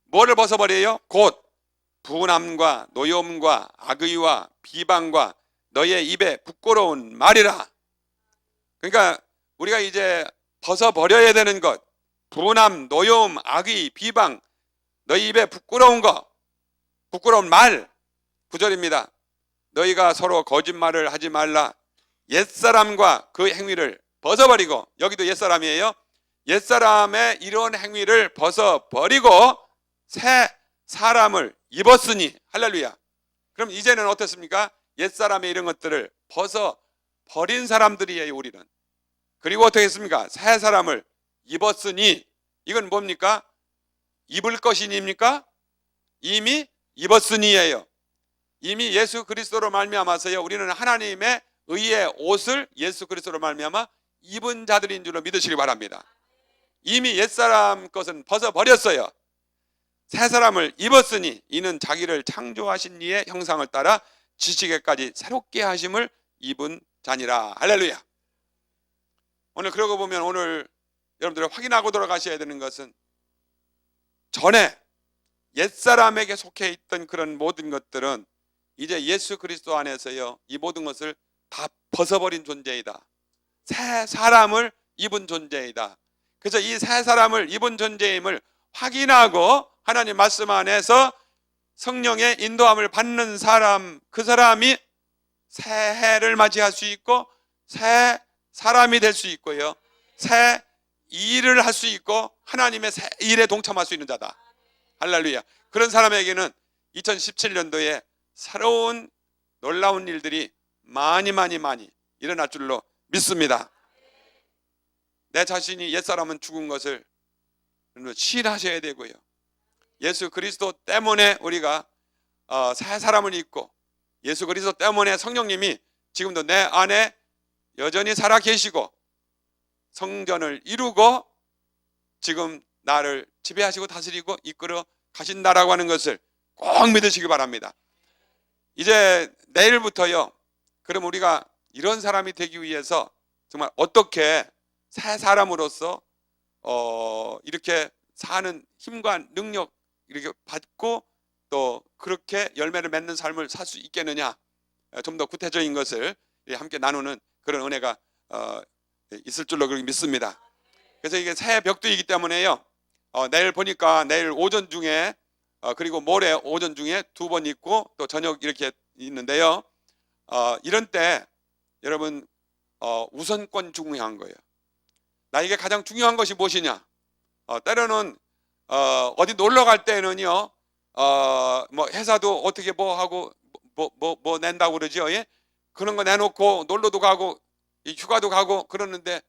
뭐를 벗어버려요? 곧 분함과 노여움과 악의와 비방과 너희의 입에 부끄러운 말이라. 그러니까 우리가 이제 벗어버려야 되는 것, 분함, 노여움, 악의, 비방, 너희 입에 부끄러운 것, 부끄러운 말. 9절입니다. 너희가 서로 거짓말을 하지 말라. 옛사람과 그 행위를 벗어버리고, 여기도 옛사람이에요. 옛사람의 이런 행위를 벗어버리고 새 사람을 입었으니. 할렐루야. 그럼 이제는 어떻습니까? 옛사람의 이런 것들을 벗어버린 사람들이에요, 우리는. 그리고 어떻게 했습니까? 새 사람을 입었으니. 이건 뭡니까? 입을 것이니입니까? 이미 입었으니예요. 이미 예수 그리스도로 말미암아서요, 우리는 하나님의 의의 옷을 예수 그리스도로 말미암아 입은 자들인 줄로 믿으시기 바랍니다. 이미 옛사람 것은 벗어버렸어요. 새 사람을 입었으니 이는 자기를 창조하신 이의 형상을 따라 지식에까지 새롭게 하심을 입은 자니라. 할렐루야. 오늘 그러고 보면 오늘 여러분들이 확인하고 돌아가셔야 되는 것은, 전에 옛사람에게 속해 있던 그런 모든 것들은 이제 예수 그리스도 안에서요, 이 모든 것을 다 벗어버린 존재이다. 새 사람을 입은 존재이다. 그래서 이 새 사람을 입은 존재임을 확인하고 하나님 말씀 안에서 성령의 인도함을 받는 사람, 그 사람이 새해를 맞이할 수 있고 새 사람이 될 수 있고요, 새 일을 할 수 있고 하나님의 새 일에 동참할 수 있는 자다. 할렐루야. 그런 사람에게는 2017년도에 새로운 놀라운 일들이 많이 일어날 줄로 믿습니다. 내 자신이 옛사람은 죽은 것을 시인하셔야 되고요, 예수 그리스도 때문에 우리가 새 사람을 입고, 예수 그리스도 때문에 성령님이 지금도 내 안에 여전히 살아 계시고 성전을 이루고 지금 나를 지배하시고 다스리고 이끌어 가신다라고 하는 것을 꼭 믿으시기 바랍니다. 이제 내일부터요, 그럼 우리가 이런 사람이 되기 위해서 정말 어떻게 새 사람으로서 이렇게 사는 힘과 능력 이렇게 받고 또 그렇게 열매를 맺는 삶을 살 수 있겠느냐, 좀 더 구체적인 것을 함께 나누는 그런 은혜가 있을 줄로 그렇게 믿습니다. 그래서 이게 새 벽두이기 때문에요, 내일 보니까 내일 오전 중에 그리고 모레 오전 중에 2번 있고 또 저녁 이렇게 있는데요, 이런 때 여러분 우선권 중요한 거예요. 나에게 가장 중요한 것이 무엇이냐? 때로는 어디 놀러 갈 때는요, 뭐 회사도 어떻게 뭐 하고 뭐 낸다고 그러죠. 예? 그런 거 내놓고 놀러도 가고 휴가도 가고 그러는데,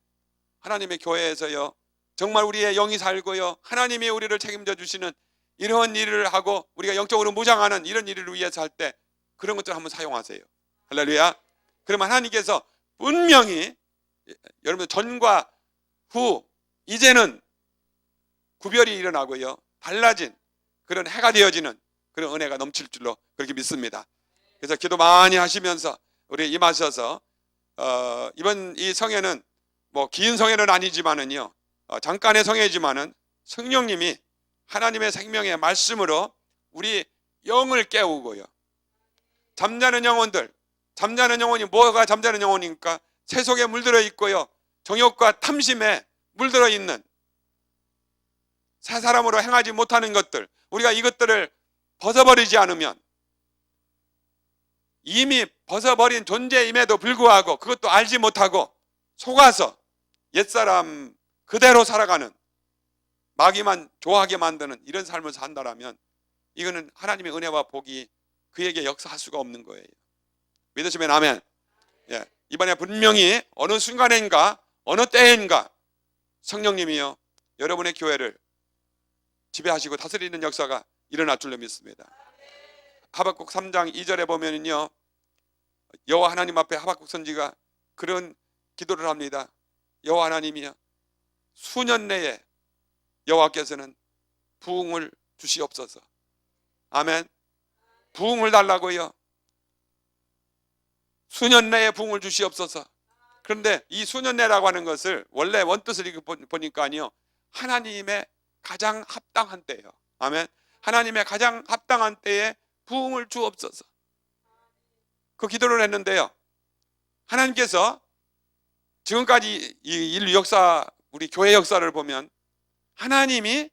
하나님의 교회에서요, 정말 우리의 영이 살고요, 하나님이 우리를 책임져 주시는 이런 일을 하고 우리가 영적으로 무장하는 이런 일을 위해서 할 때 그런 것들 한번 사용하세요. 할렐루야. 그러면 하나님께서 분명히 여러분 전과 후 이제는 구별이 일어나고요, 달라진 그런 해가 되어지는 그런 은혜가 넘칠 줄로 그렇게 믿습니다. 그래서 기도 많이 하시면서 우리 임하셔서 이번 이 성회는 뭐 긴 성회는 아니지만은요, 잠깐의 성회지만은 성령님이 하나님의 생명의 말씀으로 우리 영을 깨우고요, 잠자는 영혼들, 잠자는 영혼이 뭐가 잠자는 영혼입니까? 세속에 물들어 있고요, 정욕과 탐심에 물들어 있는 새 사람으로 행하지 못하는 것들, 우리가 이것들을 벗어버리지 않으면, 이미 벗어버린 존재임에도 불구하고 그것도 알지 못하고 속아서 옛사람 그대로 살아가는, 마귀만 좋아하게 만드는 이런 삶을 산다라면 이거는 하나님의 은혜와 복이 그에게 역사할 수가 없는 거예요. 믿으시면 아멘. 예, 이번에 분명히 어느 순간인가 어느 때인가 성령님이요, 여러분의 교회를 지배하시고 다스리는 역사가 일어날 줄로 믿습니다. 하박국 3장 2절에 보면은요, 여호와 하나님 앞에 하박국 선지가 그런 기도를 합니다. 여호와 하나님이여, 수년 내에 여호와께서는 부흥을 주시옵소서. 아멘. 부흥을 달라고요. 수년 내에 부흥을 주시옵소서. 그런데 이 수년내라고 하는 것을 원래 원뜻을 보니까요, 하나님의 가장 합당한 때예요. 아멘. 하나님의 가장 합당한 때에 부흥을 주옵소서. 그 기도를 했는데요, 하나님께서 지금까지 이 인류 역사, 우리 교회 역사를 보면 하나님이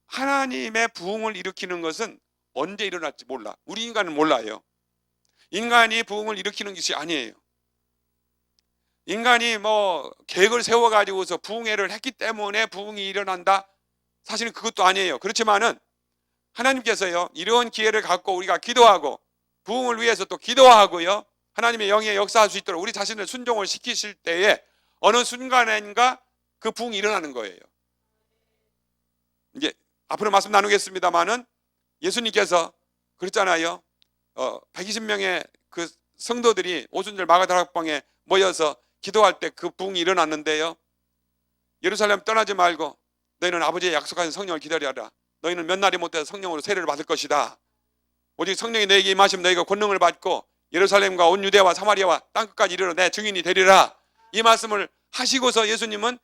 하나님의 부흥을 일으키는 것은 언제 일어날지 몰라. 우리 인간은 몰라요. 인간이 부흥을 일으키는 것이 아니에요. 인간이 뭐 계획을 세워가지고서 부흥회를 했기 때문에 부흥이 일어난다? 사실은 그것도 아니에요. 그렇지만은 하나님께서요, 이런 기회를 갖고 우리가 기도하고 부흥을 위해서 또 기도하고요, 하나님의 영에 역사할 수 있도록 우리 자신을 순종을 시키실 때에 어느 순간인가 그 부흥이 일어나는 거예요. 이제 앞으로 말씀 나누겠습니다만은 예수님께서 그랬잖아요. 120명의 그 성도들이 오순절 마가다락방에 모여서 기도할 때 그 부흥이 일어났는데요, 예루살렘 떠나지 말고 너희는 아버지의 약속하신 성령을 기다려라. 너희는 몇 날이 못해서 성령으로 세례를 받을 것이다. 오직 성령이 너에게 임하시면 너희가 권능을 받고 예루살렘과 온 유대와 사마리아와 땅끝까지 이르러 내 증인이 되리라. 이 말씀을 하시고서 예수님은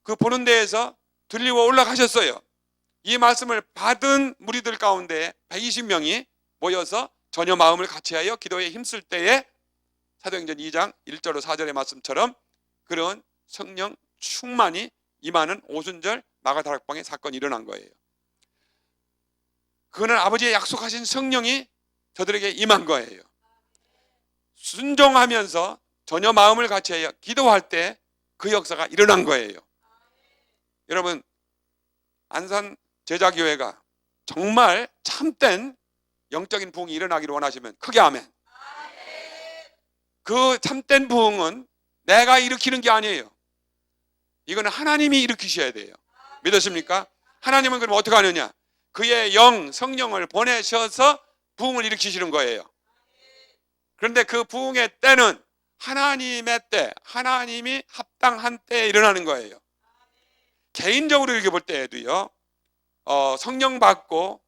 그 보는 데에서 들리고 올라가셨어요. 이 말씀을 받은 무리들 가운데 120명이 모여서 전혀 마음을 같이하여 기도에 힘쓸 때에 사도행전 2장 1절로 4절의 말씀처럼 그런 성령 충만이 임하는 오순절 마가다락방의 사건이 일어난 거예요. 그거는 아버지의 약속하신 성령이 저들에게 임한 거예요. 순종하면서 전혀 마음을 같이하여 기도할 때 그 역사가 일어난 거예요. 여러분, 안산 제자교회가 정말 참된 영적인 부흥이 일어나기를 원하시면 크게 아멘. 그 참된 부흥은 내가 일으키는 게 아니에요. 이거는 하나님이 일으키셔야 돼요. 믿으십니까? 하나님은 그럼 어떻게 하느냐? 그의 영, 성령을 보내셔서 부흥을 일으키시는 거예요. 그런데 그 부흥의 때는 하나님의 때, 하나님이 합당한 때에 일어나는 거예요. 개인적으로 읽어볼 때에도요, 성령 받고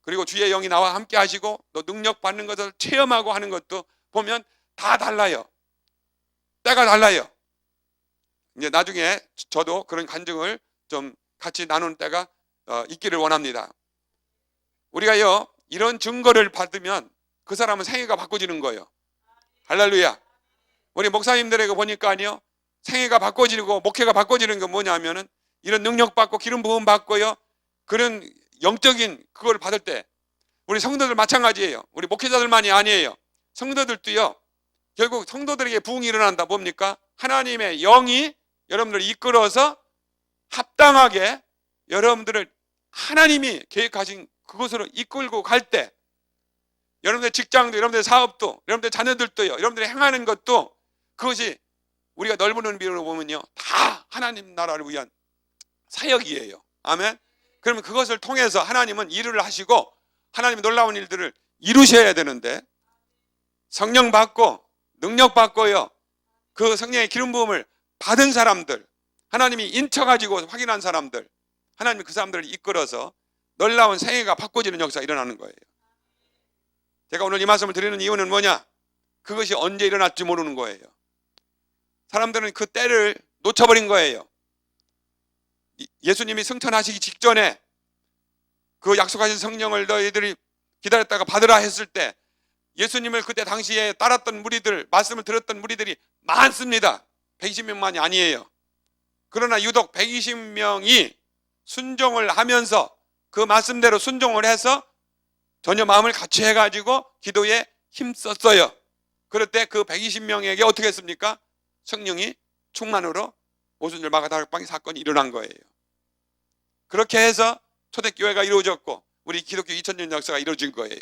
그리고 주의 영이 나와 함께 하시고 또 능력 받는 것을 체험하고 하는 것도 보면 다 달라요. 때가 달라요. 이제 나중에 저도 그런 간증을 좀 같이 나누는 때가 있기를 원합니다. 우리가요, 이런 증거를 받으면 그 사람은 생애가 바꿔지는 거예요. 할렐루야. 우리 목사님들에게 보니까요, 생애가 바꿔지고 목회가 바꿔지는 게 뭐냐면은 이런 능력 받고 기름 부음 받고요, 그런 영적인 그걸 받을 때 우리 성도들 마찬가지예요. 우리 목회자들만이 아니에요. 성도들도요, 결국 성도들에게 부흥이 일어난다. 뭡니까? 하나님의 영이 여러분들을 이끌어서 합당하게 여러분들을 하나님이 계획하신 그곳으로 이끌고 갈 때, 여러분들 직장도, 여러분들 사업도, 여러분들 자녀들도요, 여러분들이 행하는 것도 그것이 우리가 넓은 의미로 보면요, 다 하나님 나라를 위한 사역이에요. 아멘. 그러면 그것을 통해서 하나님은 일을 하시고 하나님의 놀라운 일들을 이루셔야 되는데, 성령 받고 능력 받고요, 그 성령의 기름 부음을 받은 사람들, 하나님이 인쳐가지고 확인한 사람들, 하나님이 그 사람들을 이끌어서 놀라운 생애가 바꿔지는 역사가 일어나는 거예요. 제가 오늘 이 말씀을 드리는 이유는 뭐냐? 그것이 언제 일어날지 모르는 거예요. 사람들은 그 때를 놓쳐버린 거예요. 예수님이 승천하시기 직전에 그 약속하신 성령을 너희들이 기다렸다가 받으라 했을 때 예수님을 그때 당시에 따랐던 무리들, 말씀을 들었던 무리들이 많습니다. 120명만이 아니에요. 그러나 유독 120명이 순종을 하면서 그 말씀대로 순종을 해서 전혀 마음을 같이 해가지고 기도에 힘썼어요. 그럴 때 그 120명에게 어떻게 했습니까? 성령이 충만으로 오순절 마가다락방의 사건이 일어난 거예요. 그렇게 해서 초대교회가 이루어졌고 우리 기독교 2000년 역사가 이루어진 거예요.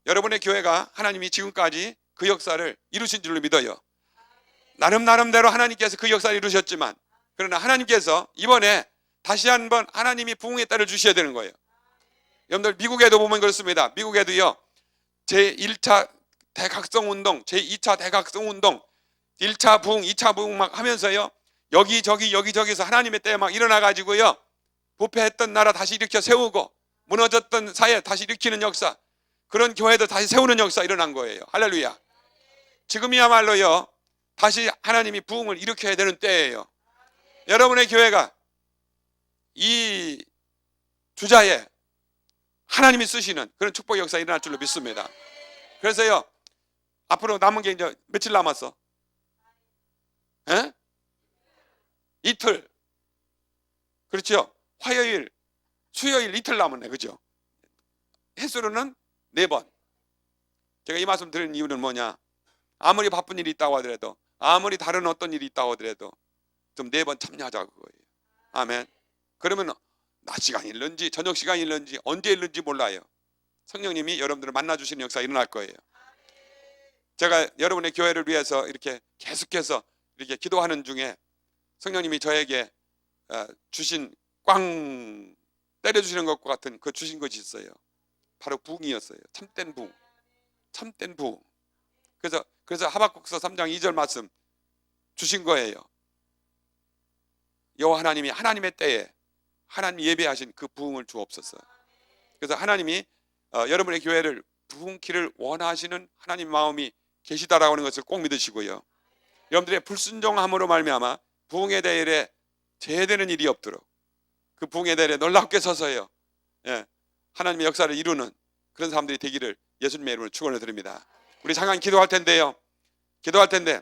여러분의 교회가 하나님이 지금까지 그 역사를 이루신 줄로 믿어요. 나름대로 하나님께서 그 역사를 이루셨지만, 그러나 하나님께서 이번에 다시 한번 하나님이 부흥의 때를 주셔야 되는 거예요. 여러분들 미국에도 보면 그렇습니다. 미국에도요, 제1차 대각성운동, 제2차 대각성운동, 1차 부흥, 2차 부흥 막 하면서요, 여기저기서 하나님의 때에 막 일어나가지고요, 부패했던 나라 다시 일으켜 세우고 무너졌던 사회 다시 일으키는 역사, 그런 교회도 다시 세우는 역사 일어난 거예요. 할렐루야. 지금이야말로요, 다시 하나님이 부흥을 일으켜야 되는 때예요. 여러분의 교회가 이 주자에 하나님이 쓰시는 그런 축복의 역사가 일어날 줄로 믿습니다. 그래서요, 앞으로 남은 게 이제 며칠 남았어? 에? 이틀. 그렇죠? 화요일, 수요일 이틀 남았네. 그죠? 횟수로는 4번. 제가 이 말씀 드리는 이유는 뭐냐? 아무리 바쁜 일이 있다고 하더라도, 아무리 다른 어떤 일이 있다고 하더라도 좀 4번 참여하자 그거예요. 아멘. 그러면 낮 시간이 있는지 저녁 시간이 있는지 언제 있는지 몰라요. 성령님이 여러분들을 만나주시는 역사가 일어날 거예요. 제가 여러분의 교회를 위해서 이렇게 계속해서 이렇게 기도하는 중에 성령님이 저에게 주신 꽝 때려주시는 것과 같은 그 주신 것이 있어요. 바로 부흥이었어요. 참된 부흥. 참된 부흥. 그래서 하박국서 3장 2절 말씀 주신 거예요. 여호와 하나님이 하나님의 때에 하나님이 예배하신 그 부흥을 주옵소서. 그래서 하나님이 여러분의 교회를 부흥키를 원하시는 하나님 마음이 계시다라고 하는 것을 꼭 믿으시고요. 여러분들의 불순종함으로 말미암아 부흥의 대열에 제되는 일이 없도록 그 부흥의 대열에 놀랍게 서서요, 하나님의 역사를 이루는 그런 사람들이 되기를 예수님의 이름으로 축원을 드립니다. 우리 잠깐 기도할 텐데요. 기도할 텐데